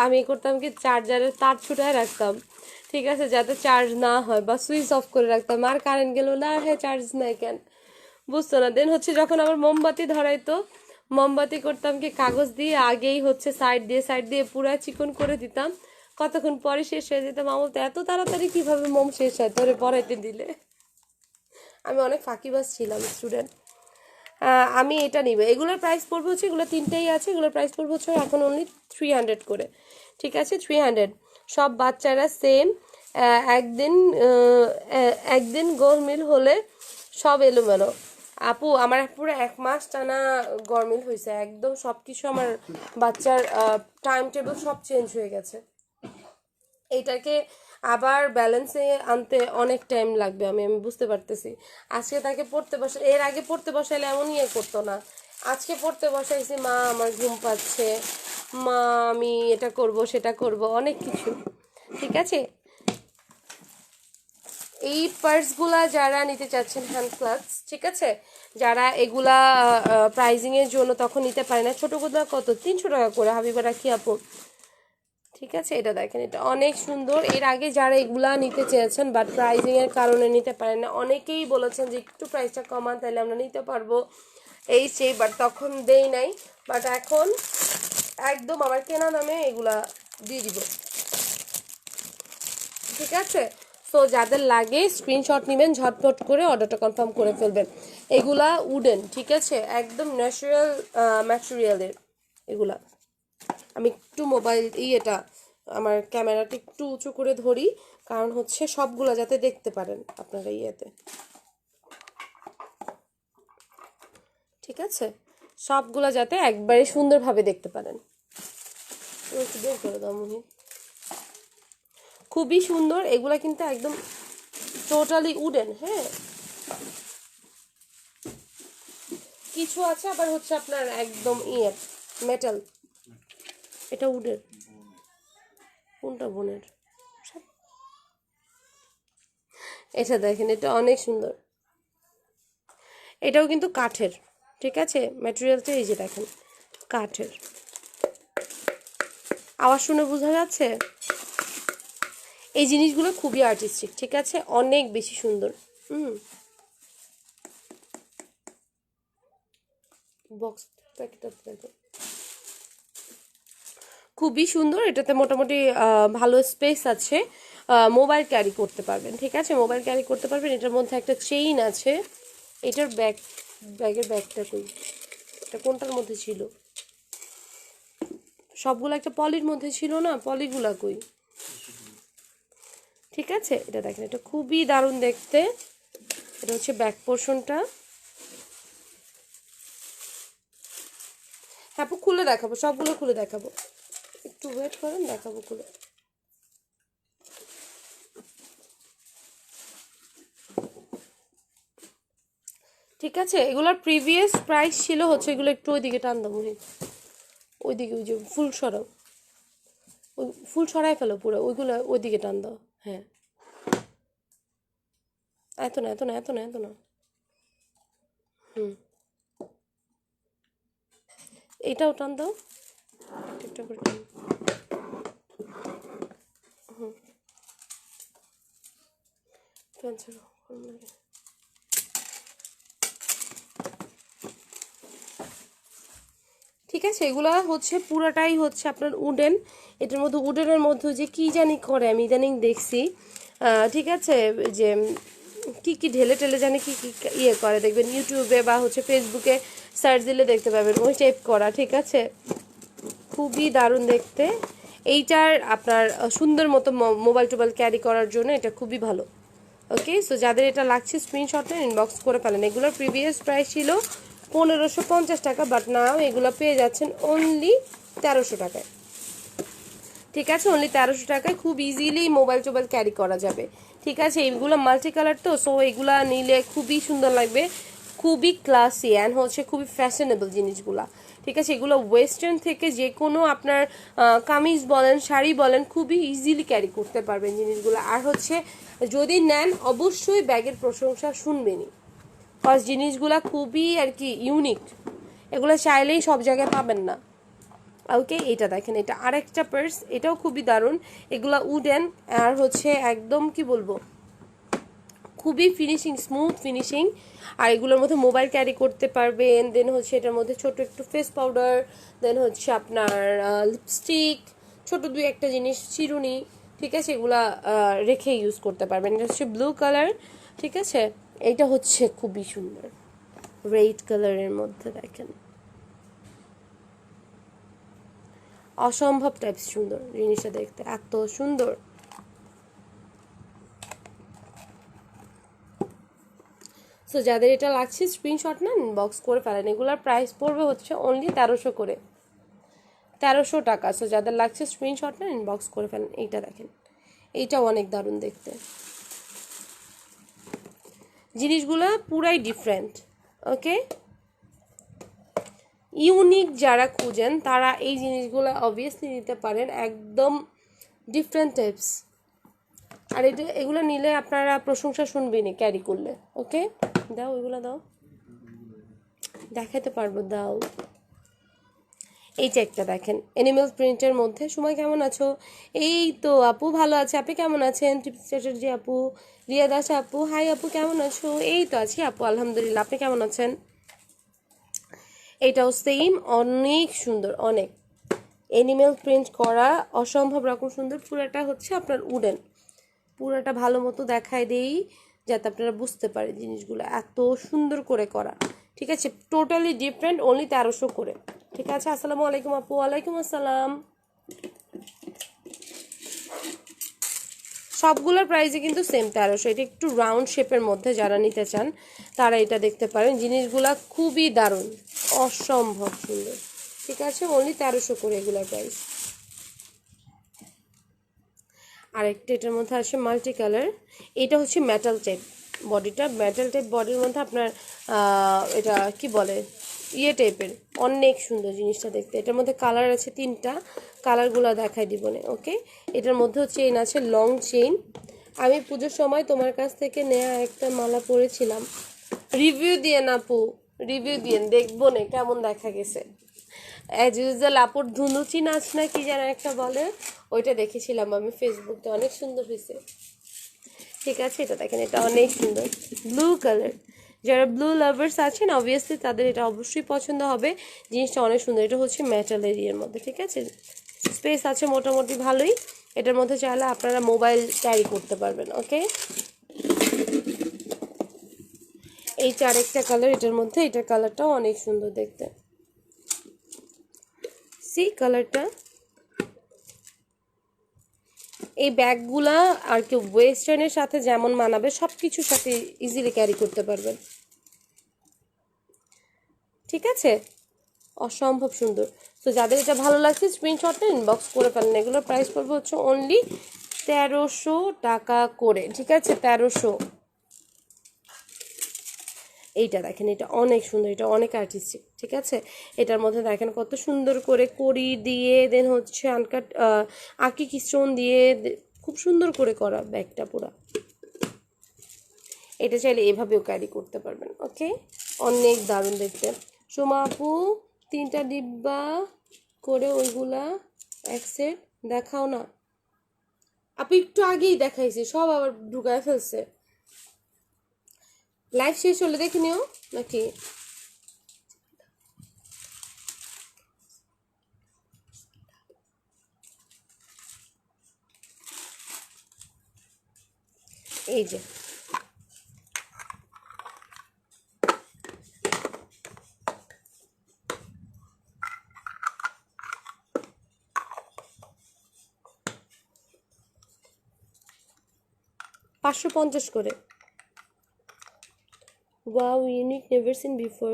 আমি করতাম কি চার্জারের তার ছুটায় রাখতাম। ঠিক আছে, যাতে চার্জ না হয়, বা সুইচ অফ করে রাখতাম, আর কারেন্ট গেল না, হ্যাঁ চার্জ নাই কেন, বুঝতো না। দেন হচ্ছে যখন আমার মোমবাতি ধরাইতো, মোমবাতি করতাম কি কাগজ দিয়ে আগেই হচ্ছে সাইড দিয়ে পুরা চিকন করে দিতাম, কতক্ষণ পরে শেষ হয়ে যেতাম। আমার তো এত তাড়াতাড়ি কিভাবে মোম শেষ হয় তোরে পড়াইতে দিলে। আমি অনেক ফাঁকিবাজ ছিলাম স্টুডেন্ট। আমি এটা নিব। এগুলোর প্রাইস পড়বে হচ্ছে, এগুলো 3টাই আছে, এগুলোর প্রাইস পড়বে হচ্ছে এখন অনলি 300 করে। ঠিক আছে, 300। সব বাচ্চারা সেম। একদিন একদিন গরমিল হলে সব এলোমেলো। আপু আমার পুরো 1 মাস টানা গরমিল হয়েছে, একদম সব কিছু আমার বাচ্চার টাইম টেবিল সব চেঞ্জ হয়ে গেছে। এইটাকে আবার ব্যালেন্সে আনতে অনেক টাইম লাগবে, আমি বুঝতে পারতেছি। আজকে তাকে পড়তে বসে, এর আগে পড়তে বসাইলে এমন ইয়ে করতো না, আজকে পড়তে বসাইছি, মা আমার ঘুম পাচ্ছে, মা আমি এটা করব সেটা করব, অনেক কিছু। ঠিক আছে, এই পার্সগুলা যারা নিতে চাচ্ছেন হ্যান্ড ক্লাথস, ঠিক আছে, যারা এগুলা প্রাইজিংয়ের জন্য তখন নিতে পারে না, ছোটোগুলো কত 300 টাকা করে হাবিবা রাখি আপু। ঠিক আছে, এটা দেখেন, এটা অনেক সুন্দর। এর আগে যারা এগুলা নিতে চেয়েছেন বাট প্রাইজিং এর কারণে নিতে পারেন না, অনেকেই বলেছেন যে একটু প্রাইসটা কমান তাহলে আমরা নিতে পারবো, এই সেই, বাট তখন দেই নাই। বাট এখন একদম আমার কেনা দামে এগুলা দিয়ে দিব। ঠিক আছে, সো যাদের লাগে স্ক্রিনশট নেবেন, ঝটপট করে অর্ডারটা কনফার্ম করে ফেলবেন। এগুলা উডেন, ঠিক আছে, একদম ন্যাচারাল ম্যাটেরিয়ালের এগুলা। আমি একটু এটা আমার ক্যামেরাটা একটু উঁচু করে ধরি, কারণ হচ্ছে সবগুলা যাতে দেখতে পারেন আপনারা ইয়েতে। ঠিক আছে, সবগুলা যাতে একবারে সুন্দরভাবে দেখতে পারেন। একটু বের করে দাও মুহি। খুবই সুন্দর এগুলা, কিন্তু একদম টোটালি উডেন। হ্যাঁ, কিছু আছে আবার হচ্ছে আপনার একদম মেটাল। এটা উডেন, কোনটা বোনের? এটা দেখেন, এটা অনেক সুন্দর, এটাও কিন্তু কাঠের। ঠিক আছে, ম্যাটেরিয়ালটা এই যে দেখেন কাঠের। আওয়াজ শুনে বোঝা যাচ্ছে? এই জিনিসগুলো খুবই আর্টিস্টিক, ঠিক আছে, অনেক বেশি সুন্দর। বক্স প্যাকেটটা দেখো, খুবই সুন্দর। এটাতে মোটামুটি ভালো স্পেস আছে, মোবাইল ক্যারি করতে পারবেন, ঠিক আছে, মোবাইল ক্যারি করতে পারবেন। এটার মধ্যে একটা চেইন আছে। এটার ব্যাগের ব্যাগটা কই, এটা কোনটার মধ্যে ছিল? সবগুলো একটা পলির মধ্যে ছিল না, পলিগুলা কই? ঠিক আছে, এটা দেখেন, এটা খুবই দারুণ দেখতে। এটা হচ্ছে ব্যাক পোর্শনটা। হ্যাঁ, খুলে দেখাবো, সবগুলো খুলে দেখাবো, একটু ওয়েট করেন, দেখাবো খুলে। ঠিক আছে, এগুলোর প্রিভিয়াস প্রাইস ছিল হচ্ছে, এগুলো একটু ওইদিকে টান দাও মুহিত, ওইদিকে, ওই যে ফুল সরাও, ওই ফুল সরাই ফেলো পুরো, ওইগুলো ওইদিকে টান দাও। হ্যাঁ, এত না, এত না, এত না, এত না। এইটাও টান দাও, একটা করে টান। ক্যান্সেল। ঠিক আছে, এগুলো হচ্ছে পুরাটাই হচ্ছে আপনার উডেন। এটার মধ্যে উডেনের মধ্যে যে কি জানি করে, আমি ইদানিং দেখছি, ঠিক আছে, যে কি কি ঢেলে টেলে জানি কি কি ইয়ে করে, দেখবেন ইউটিউবে বা হচ্ছে ফেসবুকে সার্চ দিলে দেখতে পাবেন, ওই টাইপ করা। ঠিক আছে, খুবই দারুণ দেখতে। এইটার আপনার সুন্দর মতো মোবাইল টোবাইল ক্যারি করার জন্য এটা খুবই ভালো। ওকে, সো যাদের এটা লাগছে স্ক্রিনশট নেন, ইনবক্স করে ফেলেন। এগুলোর প্রিভিয়াস প্রাইস ছিল 1550 টাকা, বাট নাও এগুলো পেয়ে যাচ্ছেন অনলি 1300 টাকায়। ঠিক আছে, অনলি 1300 টাকায় খুব ইজিলি মোবাইল টোবাইল ক্যারি করা যাবে। ঠিক আছে, এইগুলো মাল্টি কালার তো, সো এগুলা নিলে খুবই সুন্দর লাগবে, খুবই ক্লাসি অ্যান্ড হচ্ছে খুবই ফ্যাশনেবল জিনিসগুলা। ঠিক আছে, এগুলো ওয়েস্টার্ন থেকে যে কোনো আপনার কামিজ বলেন, শাড়ি বলেন, খুবই ইজিলি ক্যারি করতে পারবেন জিনিসগুলো। আর হচ্ছে যদি নেন অবশ্যই ব্যাগের প্রশংসা শুনবেনই, কজ জিনিসগুলা খুবই আর কি ইউনিক, এগুলো চাইলেই সব জায়গায় পাবেন না। ওকে, এটা দেখেন, এটা আরেকটা পার্স, এটাও খুবই দারুণ। এগুলা উডেন আর হচ্ছে একদম কি বলবো, খুবই ফিনিশিং, স্মুথ ফিনিশিং। আর এগুলোর মধ্যে মোবাইল ক্যারি করতে পারবেন। দেন হচ্ছে এটার মধ্যে ছোট একটু ফেস পাউডার, দেন হচ্ছে আপনার লিপস্টিক, ছোট দুই একটা জিনিস, চিরুনি, ঠিক আছে, এগুলা রেখে ইউজ করতে পারবেন। এটা হচ্ছে ব্লু কালার, ঠিক আছে, এইটা হচ্ছে খুবই সুন্দর রেড কালারের মধ্যে, দেখেন অসম্ভব টাইপ সুন্দর জিনিসটা দেখতে, এত সুন্দর। সো যাদের এটা লাগছে স্ক্রিনশট নেন, বক্স করে ফেলেন। এগুলোর প্রাইস পড়বে হচ্ছে অনলি 1300 করে, 1300 টাকা। সো যাদের লাগছে স্ক্রিনশট নেন, বক্স করে ফেলেন। এইটা দেখেন, এইটাও অনেক দারুণ দেখতে, জিনিসগুলো পুরাই ডিফারেন্ট। ওকে, ইউনিক যারা খুঁজেন তারা এই জিনিসগুলো অবভিয়াসলি নিতে পারেন, একদম ডিফারেন্ট টাইপস। আর এটা এগুলো নিলে আপনারা প্রশংসা শুনবেনই ক্যারি করলে। ওকে, দাও এগুলো দাও, দেখাতে পারবো, দাও। এইটা একটা দেখেন, অ্যানিমেল প্রিন্টের মধ্যে। সময় কেমন আছো? এই তো আপু ভালো আছে, আপনি কেমন আছেন? তৃপ্তি চ্যাটার্জি আপু, রিয়া দাস আপু, হাই আপু কেমন আছো? এই তো আছি আপু, আলহামদুলিল্লাহ, আপনি কেমন আছেন? এটাও সেম, অনেক সুন্দর, অনেক অ্যানিমেল প্রিন্ট করা, অসম্ভব রকম সুন্দর। পুরোটা হচ্ছে আপনার উডেন, পুরোটা ভালো মতো দেখায় দেই যাতে আপনারা বুঝতে পারেন জিনিসগুলো এত সুন্দর করে করা। ঠিক আছে, টোটালি ডিফারেন্ট, অনলি 1300 করে। ঠিক আছে, আসসালামু আলাইকুম আপু। ওয়ালাইকুম আসসালাম। সবগুলোর প্রাইসে কিন্তু সেম 1300। এটা একটু রাউন্ড শেপের মধ্যে যারা নিতে চান তারা এটা দেখতে পারেন, জিনিসগুলা খুবই দারুণ, অসম্ভব সুন্দর। ঠিক আছে, অনলি 1300 করে এগুলোর প্রাইস। আরেকটা এটার মধ্যে আসে মাল্টি কালার, এটা হচ্ছে মেটাল টাইপ বডিটা, মেটাল টাইপ বডির মধ্যে আপনার এটা কি বলে, ইয়ে টাইপের, অনেক সুন্দর জিনিসটা দেখতে। এটার মধ্যে কালার আছে 3টা, কালারগুলো দেখাই দিব না। ওকে, এটার মধ্যেও চেইন আছে, লং চেইন। আমি পুজোর সময় তোমার কাছ থেকে নেওয়া একটা মালা পরেছিলাম, রিভিউ দিয়ে না আপু, রিভিউ দিয়ে দেখবো না কেমন দেখা গেছে। অ্যাজ ইউজুয়াল আপুর ধুনুচি নাচ না কি যেন একটা বলে, ওইটা দেখেছিলাম আমি ফেসবুকে, অনেক সুন্দর হয়েছে। ঠিক আছে, এটা দেখেন, এটা অনেক সুন্দর ব্লু কালার। যারা ব্লু লাভার্স আছেন অবভিয়াসলি তাদের এটা অবশ্যই পছন্দ হবে। জিনিসটা অনেক সুন্দর, এটা হচ্ছে মেটাল এরিয়ার মধ্যে। ঠিক আছে, স্পেস আছে মোটামুটি ভালোই। এটার মধ্যে চাইলে আপনারা মোবাইল ক্যারি করতে পারবেন। ওকে, এই আরেকটা কালার এটার মধ্যে, এটার কালারটাও অনেক সুন্দর দেখতে। সি কালারটা, এই ব্যাগগুলা আর কি ওয়েস্টার্নের সাথে যেমন মানাবে সব কিছুর সাথে ইজিলি ক্যারি করতে পারবেন। ঠিক আছে, অসম্ভব সুন্দর। তো যাদের এটা ভালো লাগছে স্ক্রিনশটটা ইনবক্স করে ফেলেন। এগুলোর প্রাইস পড়বে হচ্ছে অনলি 1300 টাকা করে। ঠিক আছে, 1300। এইটা দেখেন, এটা অনেক সুন্দর, এটা অনেক আর্টিস্টিক। ঠিক আছে, এটার মধ্যে দেখেন কত সুন্দর করে কড়ি দিয়ে দেন হচ্ছে আনকাট আঁকি স্টোন দিয়ে খুব সুন্দর করে করা ব্যাগটা পুরা। এটা চাইলে এভাবেও ক্যারি করতে পারবেন। ওকে, অনেক দারুণ দেখতে। সোমা আপু 3টা ডিব্বা করে ওইগুলা এক সেট দেখাও না। আপু একটু আগেই দেখাইছি, সব আবার ঢুকায় ফেলছে। লাইভ শেষ হলে দেখে নিও নাকি? এই যে 550 করে। Wow, unique, never seen before.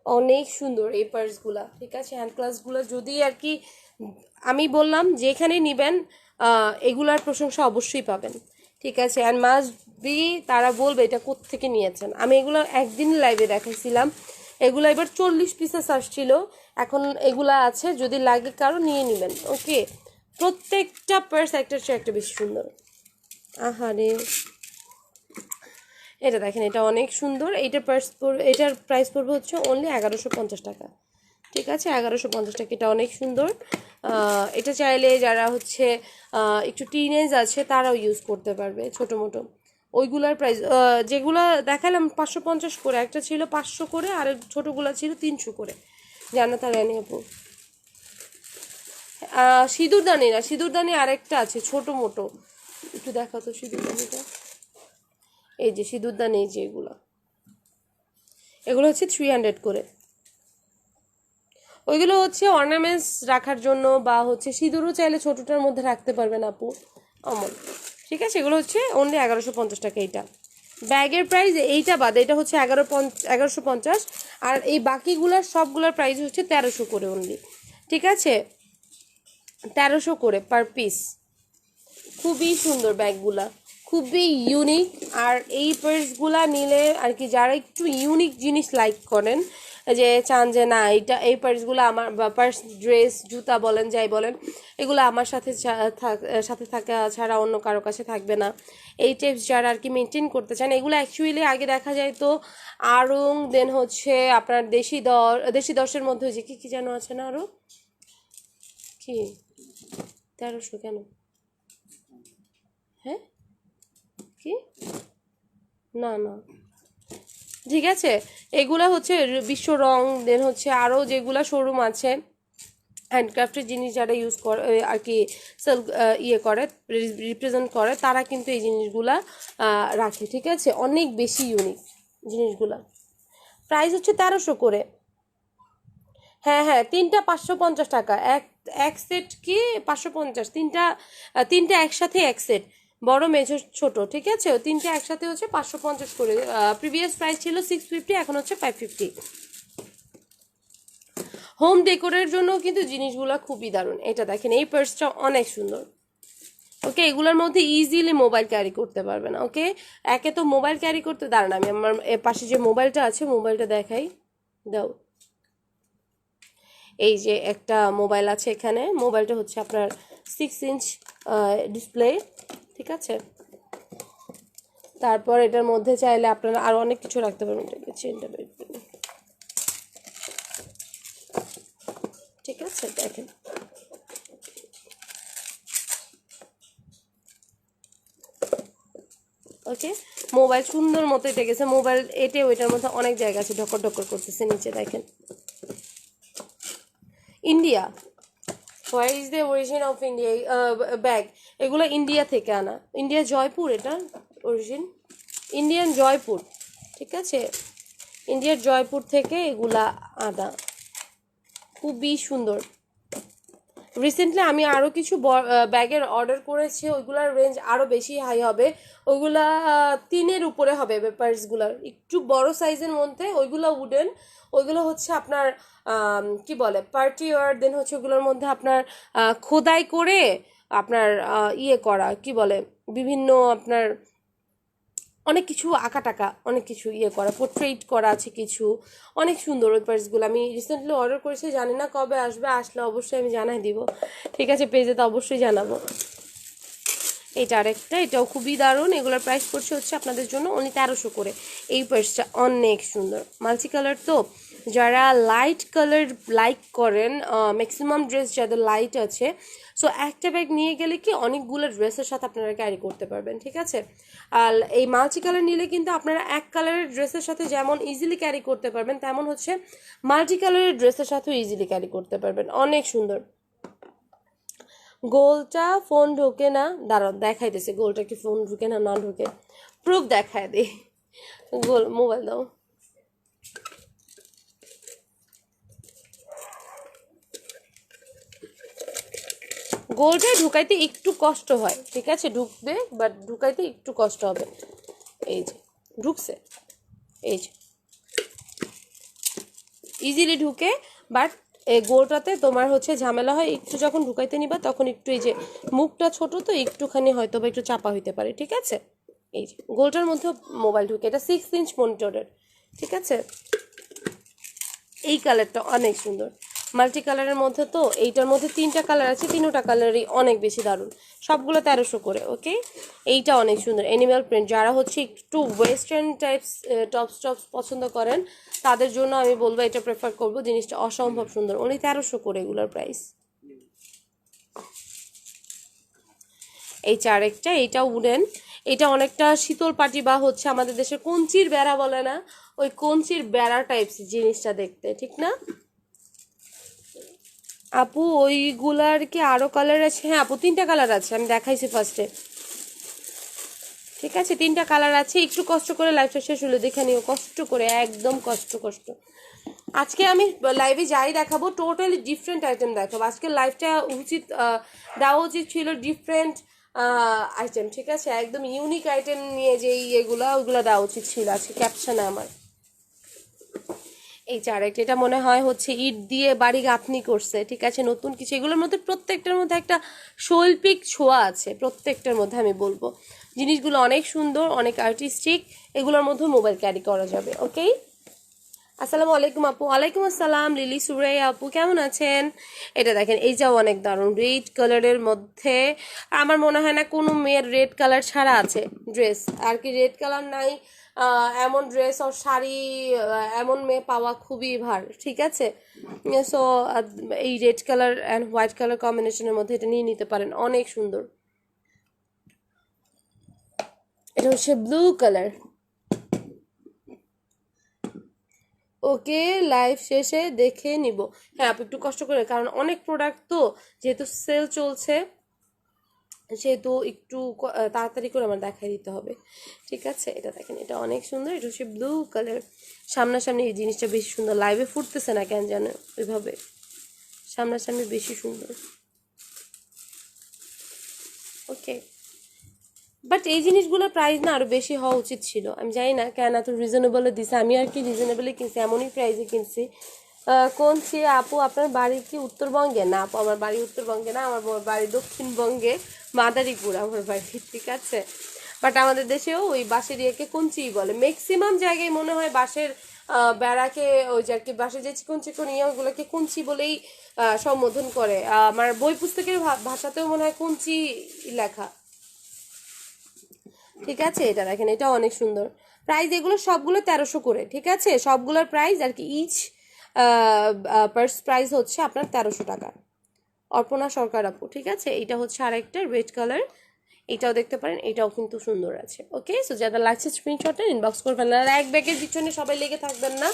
অনেক সুন্দর এই পার্সগুলা। ঠিক আছে, হ্যান্ড ক্লাসগুলো যদি আর কি আমি বললাম যেখানে নেবেন এগুলার প্রশংসা অবশ্যই পাবেন। ঠিক আছে, অ্যান্ড মাস্ট বি তারা বলবে এটা কোত্থেকে নিয়েছেন। আমি এগুলো একদিন লাইভে দেখাইছিলাম, এগুলো এবার 40 পিসেস আসছিল, এখন এগুলা আছে, যদি লাগে কারো নিয়ে নেবেন। ওকে, প্রত্যেকটা পার্স একটার চেয়ে একটা বেশি সুন্দর। আহারে, এটা দেখেন, এটা অনেক সুন্দর। এটার প্রাইস পড়বে হচ্ছে অনলি 1150 টাকা। ঠিক আছে, 1150 টাকা, এটা অনেক সুন্দর। এটা চাইলে যারা হচ্ছে একটু টিনেজ আছে তারাও ইউজ করতে পারবে, ছোটো মোটো। ওইগুলার প্রাইস যেগুলো দেখালাম 550 করে, একটা ছিল 500 করে, আর ছোটোগুলো ছিল 300 করে। জান্নাতুল রানী আপু, সিঁদুরদানি না, সিঁদুরদানি আরেকটা আছে ছোটো মোটো, একটু দেখাও তো সিঁদুরদানিটা। এই যে সিঁদুরদানি, এই যে এগুলো, এগুলো হচ্ছে 300 করে। ওইগুলো হচ্ছে অর্নামেন্টস রাখার জন্য, বা হচ্ছে সিঁদুরও চাইলে ছোটোটার মধ্যে রাখতে পারবেন আপু অমন। ঠিক আছে, এগুলো হচ্ছে অনলি 1150 টাকা। এইটা ব্যাগের প্রাইস, এইটা বাদে এটা হচ্ছে 1150, আর এই বাকিগুলার সবগুলোর প্রাইস হচ্ছে 1300 করে অনলি। ঠিক আছে, 1300 করে পার পিস। খুবই সুন্দর ব্যাগগুলা, খুবই ইউনিক। আর এই পার্সগুলা নিলে আর কি যারা একটু ইউনিক জিনিস লাইক করেন, যে চান যে না এটা এই পার্সগুলো আমার, বা পার্স, ড্রেস, জুতা বলেন যাই বলেন, এগুলো আমার সাথে থাকা ছাড়া অন্য কারো কাছে থাকবে না, এই টিপস যারা আর কি মেনটেন করতে চান, এগুলো অ্যাকচুয়ালি আগে দেখা যায় তো আড়ং, দেন হচ্ছে আপনার দেশি দশের মধ্যে যে কী যেন আছে না আরও, কি 1300 কেন? হ্যাঁ, কি? না না, ঠিক আছে, এগুলা হচ্ছে বিশ্ব রং, দেন হচ্ছে আরও যেগুলা শোরুম আছে হ্যান্ডক্রাফটের জিনিস যারা ইউজ করে আর কি সেল ইয়ে করে, রিপ্রেজেন্ট করে, তারা কিন্তু এই জিনিসগুলা রাখে। ঠিক আছে, অনেক বেশি ইউনিক জিনিসগুলা। প্রাইস হচ্ছে 1300 করে। হ্যাঁ হ্যাঁ, 3টা 550 টাকা, এক এক সেট কি 550, তিনটা একসাথে এক সেট, বড় মেজর ছোট। ঠিক আছে, 3টে একসাথে হচ্ছে 550 করে। প্রিভিয়াস প্রাইস ছিল 650, এখন হচ্ছে 550। হোম ডেকোরের জন্য কিন্তু জিনিসগুলো খুবই দারুণ। এটা দেখেন, এই পার্সটা অনেক সুন্দর। ওকে, এগুলোর মধ্যে ইজিলি মোবাইল ক্যারি করতে পারবেন। ওকে, একে তো মোবাইল ক্যারি করতে দাঁড়ান, আমি আমার পাশে যে মোবাইলটা আছে মোবাইলটা দেখাই দাও। এই যে একটা মোবাইল আছে এখানে, মোবাইলটা হচ্ছে আপনার 6 ইঞ্চ ডিসপ্লে। ঠিক আছে, তারপর এটার মধ্যে চাইলে আপনারা আরও অনেক কিছু রাখতে পারবেন। এটাকে চেনটা বের করে, ঠিক আছে, দেখেন ওকে। মোবাইল সুন্দর মতো এটে গেছে, মোবাইল এটে ওইটার মধ্যে অনেক জায়গা আছে, ঢকর ঢকর করতেছে নিচে দেখেন। India, where is the origin of India bag, এগুলো ইন্ডিয়া থেকে আনা, ইন্ডিয়া জয়পুর, এটা অরিজিন ইন্ডিয়ান জয়পুর, ঠিক আছে, ইন্ডিয়ার জয়পুর থেকে এগুলা আনা, খুবই সুন্দর। রিসেন্টলি আমি আরও কিছু ব্যাগের অর্ডার করেছি, ওইগুলার রেঞ্জ আরও বেশি হাই হবে, ওইগুলা 3-এর উপরে হবে, পার্সগুলার একটু বড় সাইজের মধ্যে, ওইগুলো উডেন, ওইগুলো হচ্ছে আপনার কি বলে পার্টি ওয়ার, দেন হচ্ছে ওগুলোর মধ্যে আপনার খোদাই করে আপনার ইয়ে করা কি বলে বিভিন্ন আপনার অনেক কিছু আঁকা টাকা অনেক কিছু ইয়ে করা পোর্ট্রেট করা আছে কিছু, অনেক সুন্দর ওই পার্সগুলো। আমি রিসেন্টলি অর্ডার করেছি, জানি না কবে আসবে, আসলে অবশ্যই আমি জানাই দিব, ঠিক আছে, পেজে তো অবশ্যই জানাবো। এটা আরেকটা, এটাও খুবই দারুণ, এগুলোর প্রাইস পড়ছে হচ্ছে আপনাদের জন্য অনলি 1300 করে। এই পার্সটা অনেক সুন্দর, মাল্টি কালার, তো যারা লাইট কালার লাইক করেন, ম্যাক্সিমাম ড্রেস যাদের লাইট আছে, সো একটা ব্যাগ নিয়ে গেলে কি অনেকগুলো ড্রেসের সাথে আপনারা ক্যারি করতে পারবেন, ঠিক আছে। আর এই মাল্টি কালার নিলে কিন্তু আপনারা এক কালারের ড্রেসের সাথে যেমন ইজিলি ক্যারি করতে পারবেন, তেমন হচ্ছে মাল্টি কালারের ড্রেসের সাথেও ইজিলি ক্যারি করতে পারবেন, অনেক সুন্দর। গোলটা ফোন ঢোকে না, দাঁড়াও দেখাইতেছে গোলটা কি ফোন ঢুকে না না ঢুকে, প্রুফ দেখায় দে, গোল মোবাইল দাও। গোলটা ঢুকাইতে একটু কষ্ট হয়, ঠিক আছে, ঢুকবে বাট ঢুকাইতে একটু কষ্ট হবে। এই যে ঢুকছে, এই যে ইজিলি ঢুকে, বাট এই গোলটাতে তোমার হচ্ছে ঝামেলা হয় একটু, যখন ঢুকাইতে নিবা তখন একটু এই যে মুখটা ছোট তো একটুখানি হয়তো বা একটু চাপা হইতে পারে, ঠিক আছে। এই যে গোলটার মধ্যে মোবাইল ঢুকে, এটা 6 ইঞ্চ মনিটরের, ঠিক আছে। এই কালারটা অনেক সুন্দর, মাল্টি কালারের মধ্যে, তো এইটার মধ্যে 3টা কালার আছে, 3টা কালারই অনেক বেশি দারুণ, সবগুলো 1300 করে, ওকে। এইটা অনেক সুন্দর অ্যানিমাল প্রিন্ট, যারা হচ্ছে একটু ওয়েস্টার্ন টাইপস টপস পছন্দ করেন তাদের জন্য আমি বলবো এটা প্রেফার করবো, জিনিসটা অসম্ভব সুন্দর, অনলি 1300 করে এগুলোর প্রাইস। এই চারেকটা, এইটা উডেন, এটা অনেকটা শীতল পাটি বা হচ্ছে আমাদের দেশের কঞ্চির বেড়া বলে না, ওই কঞ্চির বেড়া টাইপস জিনিসটা দেখতে, ঠিক না আপু? ওইগুলার কি আরো কালার আছে? হ্যাঁ আপু, 3টা কালার আছে, আমি দেখাইছি ফার্স্টে, ঠিক আছে, 3টা কালার আছে, একটু কষ্ট করে লাইভটা শেষ হলে দেখে নিও, কষ্ট করে, একদম কষ্ট কষ্ট। আজকে আমি লাইভে যাই দেখাবো টোটালি ডিফারেন্ট আইটেম দেখাবো, আজকে লাইভটা উচিত দেওয়া উচিত ছিল ডিফারেন্ট আইটেম, ঠিক আছে, একদম ইউনিক আইটেম নিয়ে যেই ওইগুলো দেওয়া উচিত ছিল আজকে ক্যাপশনে আমার। এই চারেকটা, এটা মনে হয় হচ্ছে ইট দিয়ে বাড়ি গাঁথনি করছে, ঠিক আছে, নতুন কিছু, এগুলোর মধ্যে প্রত্যেকটার মধ্যে একটা শৈল্পিক ছোঁয়া আছে, প্রত্যেকটার মধ্যে আমি বলবো জিনিসগুলো অনেক সুন্দর, অনেক আর্টিস্টিক, এগুলোর মধ্যে মোবাইল ক্যারি করা যাবে, ওকে। আসসালামু আলাইকুম আপু। ওয়ালাইকুম আসসালাম লিলি সুরাইয়া আপু, কেমন আছেন? এটা দেখেন, এইটাও অনেক দারুণ, রেড কালারের মধ্যে, আমার মনে হয় না কোনো মেয়ের রেড কালার ছাড়া আছে ড্রেস, আর কি রেড কালার নাই এমন ড্রেস আর শাড়ি এমন মেয়ে পাওয়া খুবই ভার, ঠিক আছে। সো এই red colour and white colour কম্বিনেশনের মধ্যে এটা নিয়ে নিতে পারেন, অনেক সুন্দর। এটা হচ্ছে ব্লু কালার, ওকে, লাইভ শেষে দেখে নিব। হ্যাঁ আপু একটু কষ্ট করে, কারণ অনেক প্রোডাক্ট তো, যেহেতু সেল চলছে সেহেতু একটু তাড়াতাড়ি করে আমার দেখাই দিতে হবে, ঠিক আছে। এটা দেখেন, এটা অনেক সুন্দর, এটা হচ্ছে ব্লু কালার, সামনাসামনি এই জিনিসটা বেশি সুন্দর, লাইভে ফুটতেছে না কেন জানো ওইভাবে, সামনাসামনি বেশি সুন্দর, ওকে। বাট এই জিনিসগুলোর প্রাইস না আরো বেশি হওয়া উচিত ছিল, আমি জানি না কেন এত রিজনেবলে দিছে, আমি আর কি রিজনেবলে কিনছি, এমনই প্রাইসে কিনছি। কোন সে আপু, আপনার বাড়ি কি উত্তরবঙ্গে? না আপু, আমার বাড়ি উত্তরবঙ্গে না, আমার বাড়ি দক্ষিণবঙ্গে, মাদারীপুর আমার বাড়ি, ঠিক আছে। বাট আমাদের দেশেও ওই বাঁশের ইয়েকে কঞ্চিই বলে, ম্যাক্সিমাম জায়গায় মনে হয় বাঁশের বেড়াকে, ওই যে আর কি বাঁশের যে চিকন চিকন ইয়েগুলোকে কঞ্চি বলেই সম্বোধন করে, আমার বই পুস্তকের ভাষাতেও মনে হয় কঞ্চি লেখা, ঠিক আছে। এটা দেখেন, এটা অনেক সুন্দর, প্রাইস এগুলো সবগুলো 1300 করে, ঠিক আছে, সবগুলোর প্রাইস আর কি ইচ পার্স প্রাইস হচ্ছে আপনার 1300 টাকা। অর্পণা সরকার আপু, ঠিক আছে। এটা হচ্ছে আরেকটা রেড কালার, এটাও দেখতে পারেন, এটাও কিন্তু সুন্দর আছে। ওকে, সো যাদের লাগছে স্ক্রিনশটটা ইনবক্স করবেন। আর এক ব্যাগের পিছনে সবাই লেগে থাকবেন না,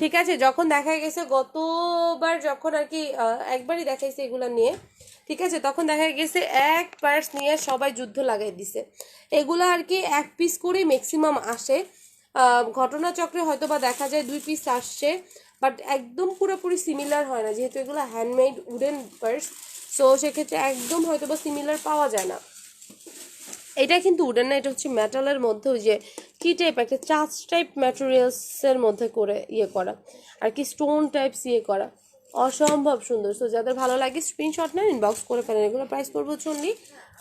ঠিক আছে। যখন দেখা গেছে গতবার যখন আর কি একবারই দেখাইছে এগুলো নিয়ে, ঠিক আছে, তখন দেখা গেছে এক পার্স নিয়ে সবাই যুদ্ধ লাগাই দিছে। এগুলো আর কি এক পিস করেই ম্যাক্সিমাম আসে, ঘটনাচক্রে হয়তো বা দেখা যায় 2 পিস আসছে, বাট একদম পুরোপুরি সিমিলার হয় না, যেহেতু এগুলো হ্যান্ডমেড উডেন পার্স। সো সেক্ষেত্রে একদম হয়তো বা সিমিলার পাওয়া যায় না। এটা কিন্তু উডেন না, এটা হচ্ছে মেটালের মধ্যে ওই যে কি টাইপ একটা চাচ টাইপ ম্যাটেরিয়ালসের মধ্যে করে ইয়ে করা আর কি, স্টোন টাইপস ইয়ে করা, অসম্ভব সুন্দর। সো যাদের ভালো লাগে স্ক্রিনশট নেন, ইনবক্স করে ফেলেন। এগুলো প্রাইস পড়বে হচ্ছে অনলি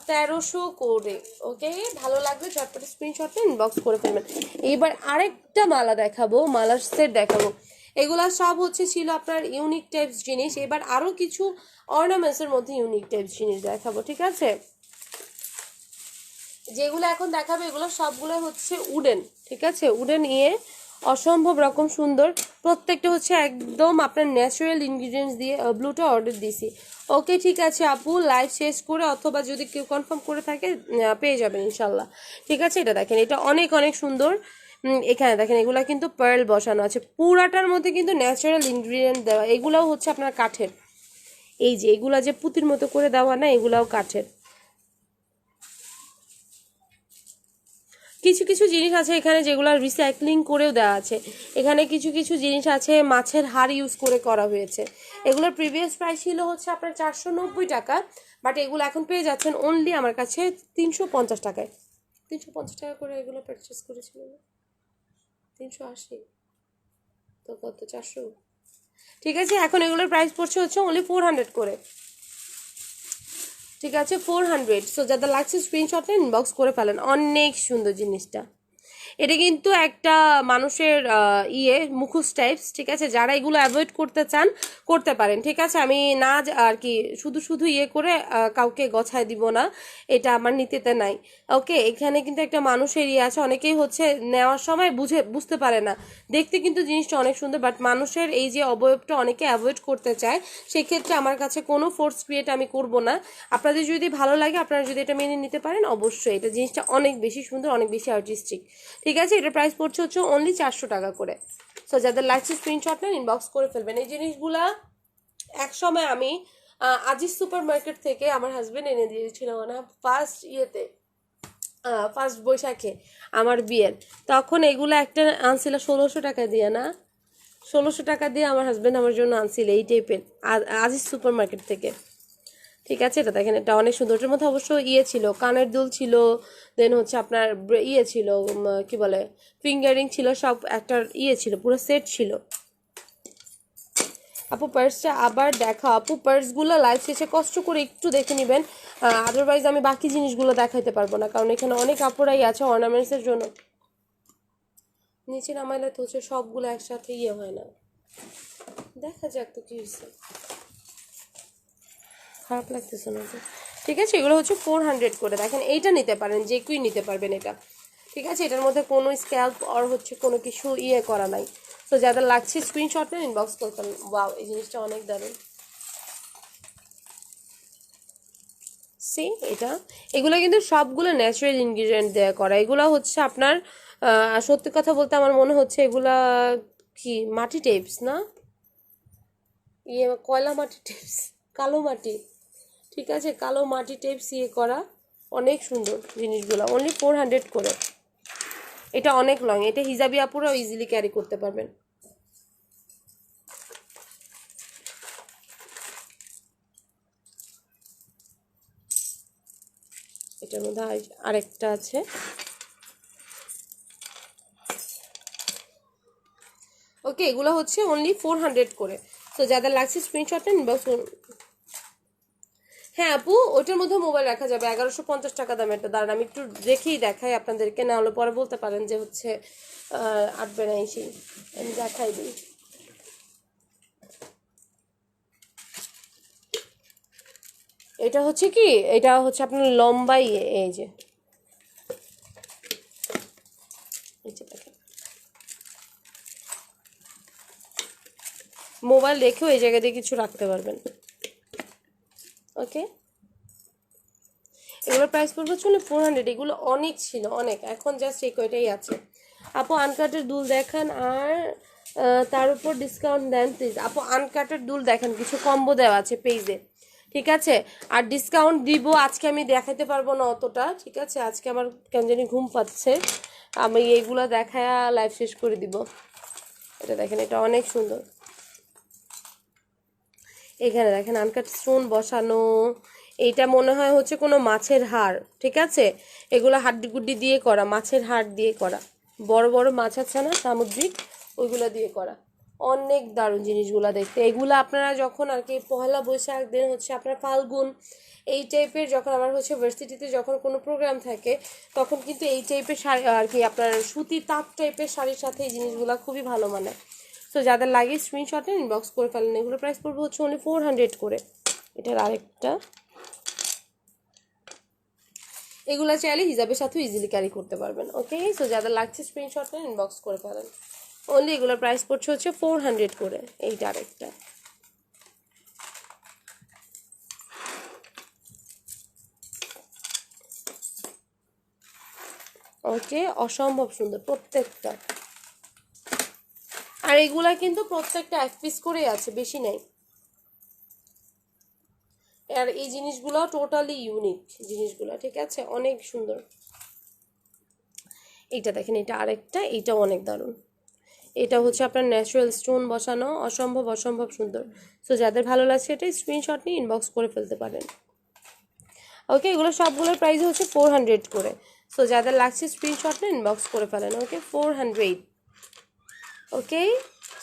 1300 করে। ওকে, ভালো লাগবে ঝটপটে স্ক্রিনশট নেন, ইনবক্স করে ফেলবেন। এইবার আরেকটা মালা দেখাবো, মালার সেট দেখাবো। এগুলা সব হচ্ছে ছিল আপনার ইউনিক টাইপস জিনিস। এবার আরও কিছু অর্নামেন্টসের মধ্যে ইউনিক টাইপস জিনিস দেখাবো, ঠিক আছে। যেগুলো এখন দেখাবে এগুলো সবগুলো হচ্ছে উডেন, ঠিক আছে, উডেন ইয়ে অসম্ভব রকম সুন্দর। প্রত্যেকটা হচ্ছে একদম আপনার ন্যাচারাল ইনগ্রিডিয়েন্টস দিয়ে। ব্লুটা অর্ডার দিছি। ওকে, ঠিক আছে আপু, লাইভ শেষ করে অথবা যদি কেউ কনফার্ম করে থাকে পেয়ে যাবেন ইনশাল্লাহ, ঠিক আছে। এটা দেখেন, এটা অনেক অনেক সুন্দর। এখানে দেখেন এগুলা কিন্তু পার্ল বসানো আছে, পুরাটার মধ্যে কিন্তু ন্যাচারাল ইনগ্রিডিয়েন্ট দেওয়া। এগুলাও হচ্ছে আপনার কাঠের, এই যে এগুলা যে পুঁতির মতো করে দেওয়া না, এগুলাও কাঠের। কিছু কিছু জিনিস আছে এখানে যেগুলো রিসাইক্লিং করেও দেওয়া আছে। এখানে কিছু কিছু জিনিস আছে মাছের হাড় ইউজ করে করা হয়েছে। এগুলোর প্রিভিয়াস প্রাইস ছিল হচ্ছে আপনার 490 টাকা, বাট এগুলো এখন পেয়ে যাচ্ছেন অনলি আমার কাছে 350 টাকায়। 350 টাকা করে এগুলো পারচেস করেছিল না, 380, তো কত, 400, ঠিক আছে। এখন এগুলোর প্রাইস পড়ছে হচ্ছে অনলি 400 করে, ঠিক আছে, 400। সো যাদের লাগছে স্ক্রিনশট নিন, ইনবক্স করে ফেলেন। অনেক সুন্দর জিনিসটা। এটা কিন্তু একটা মানুষের মুখোশ টাইপস, ঠিক আছে। যারা এগুলো অ্যাভয়েড করতে চান করতে পারেন, ঠিক আছে। আমি না আর কি শুধু শুধু ইয়ে করে কাউকে গছায় দিব না, এটা আমার নীতিতে নাই। ওকে, এখানে কিন্তু একটা মানুষের ইয়ে আছে, অনেকেই হচ্ছে নেওয়ার সময় বুঝতে পারে না। দেখতে কিন্তু জিনিসটা অনেক সুন্দর, বাট মানুষের এই যে অবয়বটা অনেকে অ্যাভয়েড করতে চায়। সেক্ষেত্রে আমার কাছে কোনো ফোর্স ক্রিয়েট আমি করব না। আপনাদের যদি ভালো লাগে, আপনারা যদি এটা মেনে নিতে পারেন, অবশ্যই এটা জিনিসটা অনেক বেশি সুন্দর, অনেক বেশি আর্টিস্টিক, ঠিক আছে। এটার প্রাইস পড়ছে হচ্ছে অনলি 400 টাকা করে। সো যাদের লাগছে স্ক্রিনশট নেন, ইনবক্স করে ফেলবেন। এই জিনিসগুলা এক সময় আমি আজিজ সুপার মার্কেট থেকে আমার হাজবেন্ড এনে দিয়েছিল না, ফার্স্ট ইয়েতে, ফার্স্ট বৈশাখে আমার বিয়ের, তখন এগুলো একটা আনছিল 1600 টাকা দিয়ে না, 1600 টাকা দিয়ে আমার হাজবেন্ড আমার জন্য আনছিল এই টাইপের আজিজ সুপার মার্কেট থেকে, ঠিক আছে। এটা দেখেন, এটা অনেক সুন্দর। এটার মধ্যে অবশ্য ইয়ে ছিল, কানের দুল ছিল, দেন হচ্ছে আপনার ইয়ে ছিল, কি বলে, ফিঙ্গারিং ছিল, সব একটা ইয়ে ছিল, পুরো সেট ছিল। আপু পার্সটা আবার দেখা, আপু পার্সগুলো লাইভ শেষে কষ্ট করে একটু দেখে নেবেন, আদারওয়াইজ আমি বাকি জিনিসগুলো দেখাইতে পারবো না, কারণ এখানে অনেক কাপড়াই আছে অর্নামেন্টসের জন্য। নিচে নামাইলে তো হচ্ছে সবগুলো একসাথে ইয়ে হয় না, দেখা যাক তো কি হয়েছে, খারাপ লাগতেছে না তো, ঠিক আছে। এগুলো হচ্ছে 400 করে। দেখেন এইটা নিতে পারেন, যে কেউই নিতে পারবেন এটা, ঠিক আছে। এটার মধ্যে কোনো স্ক্যাল্প আর হচ্ছে কোনো কিছু ইয়ে করা নাই। তো যাদের লাগছে স্ক্রিনশট নেন, ইনবক্স করতেন। ওয়াও, এই জিনিসটা অনেক দারুণ। সি এটা, এগুলো কিন্তু সবগুলো ন্যাচারাল ইনগ্রিডিয়েন্ট দেওয়া করা। এগুলো হচ্ছে আপনার সত্যি কথা বলতে আমার মনে হচ্ছে এগুলা কি মাটি টেপস না, ইয়ে কয়লা মাটি টেপস, কালো মাটি, ঠিক আছে, কালো মাটি টেপস ইয়ে করা, অনেক সুন্দর জিনিসগুলো। অনলি 400 করে। এটা অনেক লং, এটা হিজাবি আপুরাও ইজিলি ক্যারি করতে পারবেন। এটার মধ্যে আরেকটা আছে। ওকে, এগুলো হচ্ছে অনলি 400 করে। তো যাদের লাগছে স্ক্রিনশট নেন, ইনবক্স। হ্যাঁ আপু, ওইটার মধ্যে মোবাইল রাখা যাবে, 1150 টাকা দাম। এটা দাঁড়ান আমি একটু দেখেই দেখাই আপনাদেরকে, না হলে পরে বলতে পারেন যে হচ্ছে আটবে না এসে, আমি দেখাই দিই। এটা হচ্ছে কি, এটা হচ্ছে আপনার লম্বাই, এই যে দেখেন, মোবাইল রেখেও এই জায়গা দিয়ে কিছু রাখতে পারবেন। ওকে, এগুলোর প্রাইস পড়বে হচ্ছে 400। এগুলো অনেক ছিল, অনেক, এখন জাস্ট এই কয়টাই আছে। আপু আনকাটের দুল দেখান আর তার উপর ডিসকাউন্ট দেন প্লিজ। আপু আনকাটের দুল দেখেন, কিছু কম্বো দেওয়া আছে পেজে, ঠিক আছে। আর ডিসকাউন্ট দিব, আজকে আমি দেখাতে পারবো না অতটা, ঠিক আছে। আজকে আমার কেন জানি ঘুম পাচ্ছে, আমি এইগুলো দেখায় লাইভ শেষ করে দিব। এটা দেখেন, এটা অনেক সুন্দর। এখানে দেখেন আনকাট স্টোন বসানো, এইটা মনে হয় হচ্ছে কোনো মাছের হাড়, ঠিক আছে। এগুলো হাড্ডি গুড্ডি দিয়ে করা, মাছের হাড় দিয়ে করা, বড় বড় মাছ আছে না সামুদ্রিক, ওইগুলো দিয়ে করা। অনেক দারুণ জিনিসগুলো দেখতে। এগুলো আপনারা যখন আর কি পহেলা বৈশাখ দিন হচ্ছে আপনার ফাল্গুন এই টাইপের, যখন আমার হচ্ছে ভার্সিটিতে যখন কোনো প্রোগ্রাম থাকে, তখন কিন্তু এই টাইপের শাড়ি আর কি আপনার সুতি তাঁত টাইপের শাড়ির সাথে এই জিনিসগুলো খুবই ভালো মানে। সো যাদের লাগে স্ক্রিনশটে ইনবক্স করে ফেলেন। এগুলো প্রাইস পড়বে হচ্ছে অনলি 400 করে। এটার আরেকটা, এগুলো চাইলে হিজাবের সাথেও ইজিলি ক্যারি করতে পারবেন। ওকে, সো যাদের লাগছে স্ক্রিনশটে ইনবক্স করে ফেলেন। অনলি এগুলোর প্রাইস পড়ছে হচ্ছে 400 করে। এইটা আরেকটা, ওকে, অসম্ভব সুন্দর প্রত্যেকটা। আর এগুলা কিন্তু প্রত্যেকটা এক পিস করেই আছে, বেশি নেই। আর এই জিনিসগুলো টোটালি ইউনিক জিনিসগুলো, ঠিক আছে, অনেক সুন্দর। এইটা দেখেন, এটা আরেকটা, এইটাও অনেক দারুণ। এটা হচ্ছে আপনার ন্যাচারাল স্টোন বসানো, অসম্ভব অসম্ভব সুন্দর। সো যাদের ভালো লাগছে এটা স্ক্রিনশট নিয়ে ইনবক্স করে ফেলতে পারেন। ওকে, এগুলো সবগুলোর প্রাইস হচ্ছে 400 করে। সো যাদের লাগছে স্ক্রিনশট নিয়ে ইনবক্স করে ফেলেন। ওকে, 400। ওকে,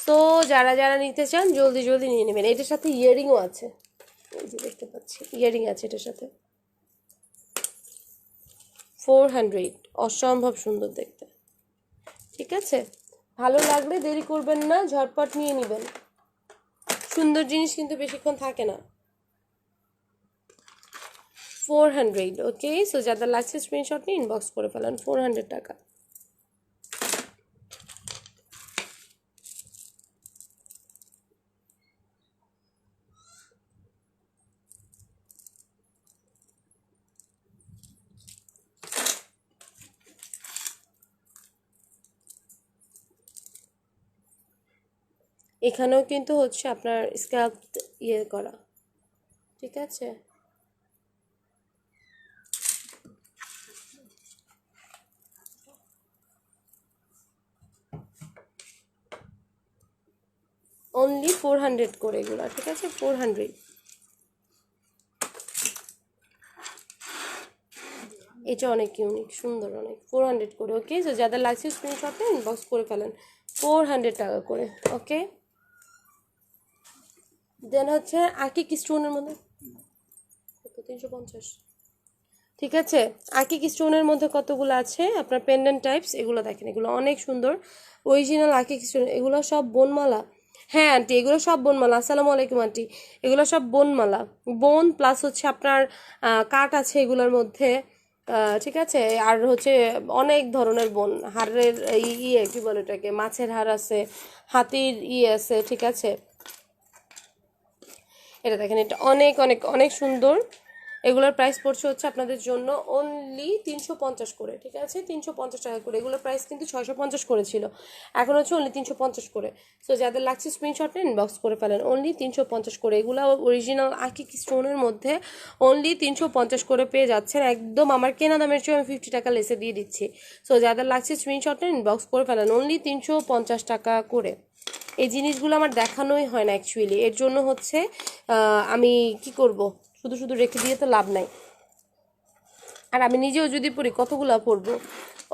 সো যারা যারা নিতে চান জলদি জলদি নিয়ে নেবেন। এটার সাথে ইয়ারিংও আছে, এই যে দেখতে পাচ্ছি ইয়ারিং আছে এটার সাথে। 400, অসম্ভব সুন্দর দেখতে, ঠিক আছে। ভালো লাগলে দেরি করবেন না, ঝটপট নিয়ে নেবেন। সুন্দর জিনিস কিন্তু বেশিক্ষণ থাকে না। 400। ওকে, সো যাদের লাগছে স্ক্রিনশট নিয়ে ইনবক্স করে ফেলেন। 400 টাকা। এখানেও কিন্তু হচ্ছে আপনার স্ক্যাল্প ইয়ে করা, ঠিক আছে। অনলি 400 করে এগুলো, ঠিক আছে, 400। এটা অনেক ইউনিক সুন্দর, অনেক, 400 করে। ওকে, সো যাদের লাগছে স্ক্রিনশটে ইনবক্স করে ফেলেন। 400 টাকা করে। ওকে, দেন হচ্ছে আকিক স্টোনের মধ্যে 350, ঠিক আছে। আকিক স্টোনের মধ্যে কতগুলো আছে আপনার পেন্ডেন্ট টাইপস, এগুলো দেখেন, এগুলো অনেক সুন্দর অরিজিনাল আকিক স্টোন। এগুলো সব বনমালা। হ্যাঁ আন্টি, এগুলো সব বনমালা। আসসালামু আলাইকুম আন্টি। এগুলো সব বনমালা, বোন প্লাস হচ্ছে আপনার কাঠ আছে এগুলোর মধ্যে, ঠিক আছে। আর হচ্ছে অনেক ধরনের বোন, হাড়ের ইয়ে কি বলে এটাকে, মাছের হাড় আছে, হাতির ইয়ে আছে, ঠিক আছে। এটা দেখেন, এটা অনেক অনেক অনেক সুন্দর। এগুলোর প্রাইস পড়ছে হচ্ছে আপনাদের জন্য অনলি 350 করে, ঠিক আছে, 350 টাকা করে। এগুলোর প্রাইস কিন্তু 650 করেছিল, এখন হচ্ছে অনলি 350 করে। সো যাদের লাগছে স্ক্রিনশট নিন ইনবক্স করে ফেলেন। অনলি 350 করে। এগুলো অরিজিনাল আকিক স্টোনের মধ্যে অনলি 350 করে পেয়ে যাচ্ছেন একদম। আমার কেনা দামের চেয়ে আমি 50 টাকা লেসে দিয়ে দিচ্ছি। সো যাদের লাগছে স্ক্রিনশট নিন ইনবক্স করে ফেলেন। অনলি 350 টাকা করে। এই জিনিসগুলো আমার দেখানোই হয় না অ্যাকচুয়ালি, এর জন্য হচ্ছে আমি কি করব, শুধু শুধু রেখে দিয়ে তো লাভ নাই। আর আমি নিজেও যদি পড়ি কতগুলো পড়বো,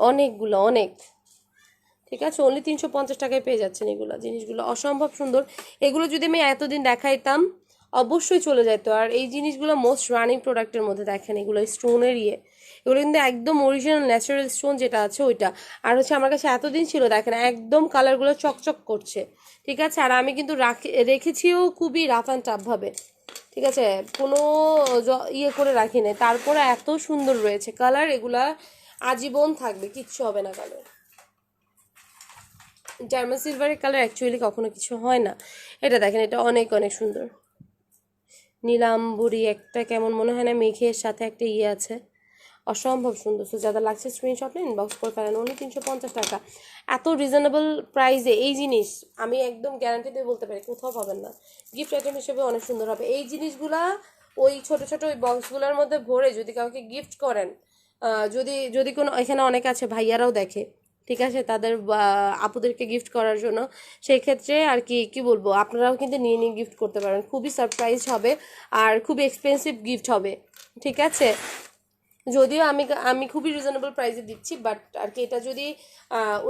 অনেকগুলো, অনেক, ঠিক আছে। অনলি 350 টাকায় পেয়ে যাচ্ছেন এগুলো জিনিসগুলো, অসম্ভব সুন্দর। এগুলো যদি আমি এতদিন দেখাইতাম অবশ্যই চলে যেত। আর এই জিনিসগুলো মোস্ট রানিং প্রোডাক্টের মধ্যে দেখেন, এগুলো স্টোনের ইয়ে, এগুলো কিন্তু একদম অরিজিনাল ন্যাচারাল স্টোন যেটা আছে ওইটা। আর হচ্ছে আমার কাছে এতদিন ছিল দেখেন, একদম কালারগুলো চকচক করছে, ঠিক আছে। আর আমি কিন্তু রেখেছিও খুবই রাফ অ্যান্ড টাফ ভাবে, ঠিক আছে, কোনো ইয়ে করে রাখি নাই, তারপরে এত সুন্দর রয়েছে কালার। এগুলা আজীবন থাকবে, কিচ্ছু হবে না কালার। জার্মান সিলভারের কালার অ্যাকচুয়ালি কখনো কিছু হয় না। এটা দেখেন, এটা অনেক অনেক সুন্দর। নীলাম্বরী একটা কেমন মনে হয় না, মেঘের সাথে একটা ইয়ে আছে, অসম্ভব সুন্দর। সো যাদের লাগছে স্ক্রিনশট নিন, ইনবক্স করে ফেলেন। উনি 350 টাকা, এত রিজনেবল প্রাইসে এই জিনিস আমি একদম গ্যারান্টি দিয়ে বলতে পারি কোথাও পাবেন না। গিফট আইটেম হিসেবে অনেক সুন্দর হবে এই জিনিসগুলা। ওই ছোট ছোট ওই বক্সগুলোর মধ্যে ভরে যদি কাউকে গিফট করেন, যদি যদি কোনো, এখানে অনেক আছে ভাইয়ারাও দেখে, ঠিক আছে, তাদের আপুদেরকে গিফট করার জন্য, সেই ক্ষেত্রে আর কি কি বলবো, আপনারাও কিন্তু নিয়ে নিয়ে গিফট করতে পারেন। খুবই সারপ্রাইজ হবে আর খুবই এক্সপেন্সিভ গিফট হবে, ঠিক আছে। যদিও আমি আমি খুবই রিজনেবল প্রাইসে দিচ্ছি, বাট আর কি এটা যদি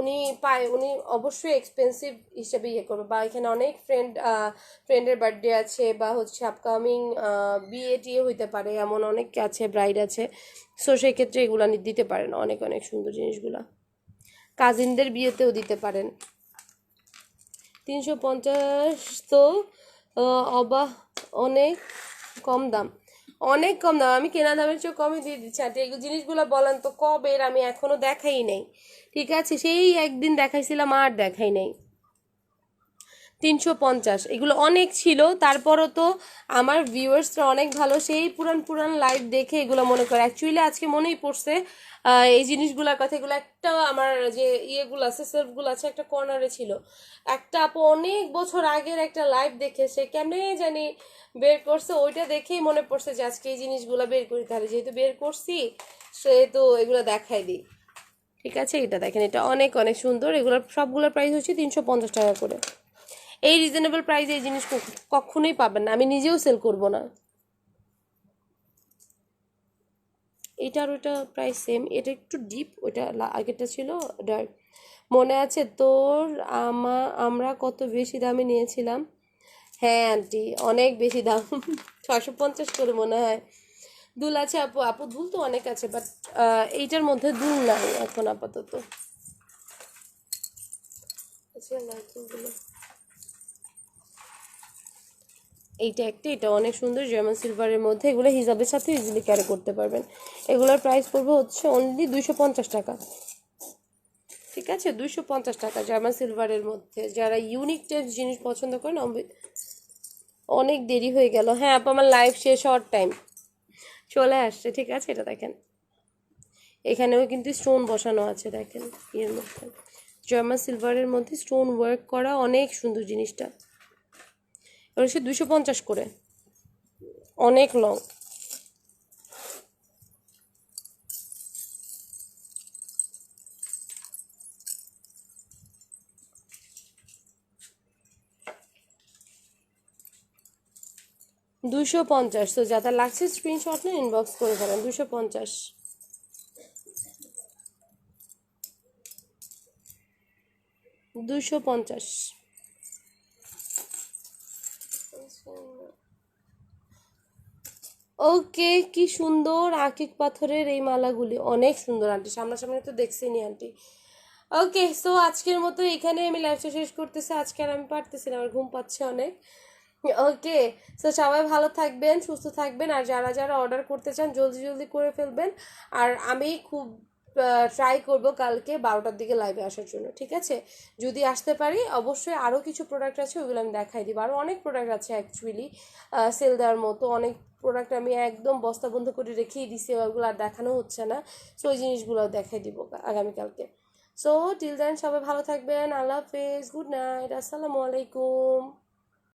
উনি পায়, উনি অবশ্যই এক্সপেন্সিভ হিসেবে ইয়ে করবে। বা এখানে অনেক ফ্রেন্ডের বার্থডে আছে, বা হচ্ছে আপকামিং বিয়ে টিয়ে হইতে পারে, এমন অনেক আছে, ব্রাইড আছে। সো সেই ক্ষেত্রে এগুলো দিতে পারেন, অনেক অনেক সুন্দর জিনিসগুলা। কাজিনদের বিয়েতেও দিতে পারেন। 350 তো অবাহ, অনেক কম দাম, অনেক কম দাম। আমি কেনা দামের চেয়ে কমই দিয়ে দিচ্ছি। আর এই জিনিসগুলো বলেন তো কবের, আমি এখনো দেখাই নাই, ঠিক আছে, সেই একদিন দেখাইছিলাম আর দেখাই নাই। 350, এগুলো অনেক ছিল, তারপরও তো আমার ভিউয়ার্সরা অনেক ভালো, সেই পুরান পুরান লাইভ দেখে এগুলো মনে করে। অ্যাকচুয়ালি আজকে মনেই পড়ছে এই জিনিসগুলোর কথা। এগুলো একটা আমার যে ইয়েগুলো আছে, সেলফগুলো আছে, একটা কর্নারে ছিল। একটা আপু অনেক বছর আগের একটা লাইভ দেখে সে কেমনে জানি বের করছে, ওইটা দেখেই মনে পড়ছে যে আজকে এই জিনিসগুলো বের করি, তাহলে যেহেতু বের করছি সেহেতু এগুলো দেখাই দিই, ঠিক আছে। এটা দেখেন, এটা অনেক অনেক সুন্দর। এগুলোর সবগুলোর প্রাইস হচ্ছে 350 টাকা করে। এই রিজনেবল প্রাইসে এই জিনিস কখনোই পাবেন না, আমি নিজেও সেল করব না। এটার ওইটা প্রাইস সেম, এটা একটু ডিপ, ওইটা আগেরটা ছিল ডার্ক। মনে আছে তোর আমরা কত বেশি দামে নিয়েছিলাম? হ্যাঁ আন্টি, অনেক বেশি দাম। 650 করে মনে হয়। দুল আছে আপু, আপু দুল তো অনেক আছে, বাট এইটার মধ্যে দুল নাই এখন আপাতত। আচ্ছা লাইটগুলো, এইটা একটা, এটা অনেক সুন্দর জার্মান সিলভারের মধ্যে। এগুলো হিজাবের সাথে ইজিলি ক্যারি করতে পারবেন। এগুলোর প্রাইস পড়বে হচ্ছে অনলি 250 টাকা, ঠিক আছে। 250 টাকা জার্মান সিলভারের মধ্যে। যারা ইউনিক টাইপ জিনিস পছন্দ করেন, অনেক দেরি হয়ে গেল। হ্যাঁ আপু, আমার লাইভ শেষ হওয়ার টাইম চলে আসছে, ঠিক আছে। এটা দেখেন, এখানেও কিন্তু স্টোন বসানো আছে, দেখেন এর মধ্যে জার্মান সিলভারের মধ্যে স্টোন ওয়ার্ক করা, অনেক সুন্দর জিনিসটা। এবার হচ্ছে 250 করে, অনেক লং। দুশো পঞ্চাশ, তো যাতে লাগছে স্ক্রিনশট নিয়ে ইনবক্স করে ফেলেন। 250, 250। ওকে, কি সুন্দর আকিক পাথরের এই মালাগুলি, অনেক সুন্দর আন্টি, সামনাসামনি তো দেখছিনি আন্টি। ওকে, সো আজকের মতো এখানে আমি লাইভটা শেষ করতেছি। আজকে আর আমি পারতেছি না, আমার ঘুম পাচ্ছে অনেক। ওকে, সো সবাই ভালো থাকবেন, সুস্থ থাকবেন, আর যারা যারা অর্ডার করতে চান জলদি জলদি করে ফেলবেন। আর আমি খুব ট্রাই করব কালকে 12টার দিকে লাইভে আসার জন্য, ঠিক আছে। যদি আসতে পারি, অবশ্যই আরও কিছু প্রোডাক্ট আছে, ওগুলো আমি দেখাই দিব। আরও অনেক প্রোডাক্ট আছে অ্যাকচুয়ালি সেল দেওয়ার মতো, অনেক প্রোডাক্ট আমি একদম বস্তা বন্ধ করে রেখেই দিছি, ওগুলো আর দেখানো হচ্ছে না। সো ওই জিনিসগুলো দেখাই দিব আগামীকালকে। সো টিল দেন সবাই ভালো থাকবেন, আল্লাহ হাফেজ, গুড নাইট, আসসালামু আলাইকুম।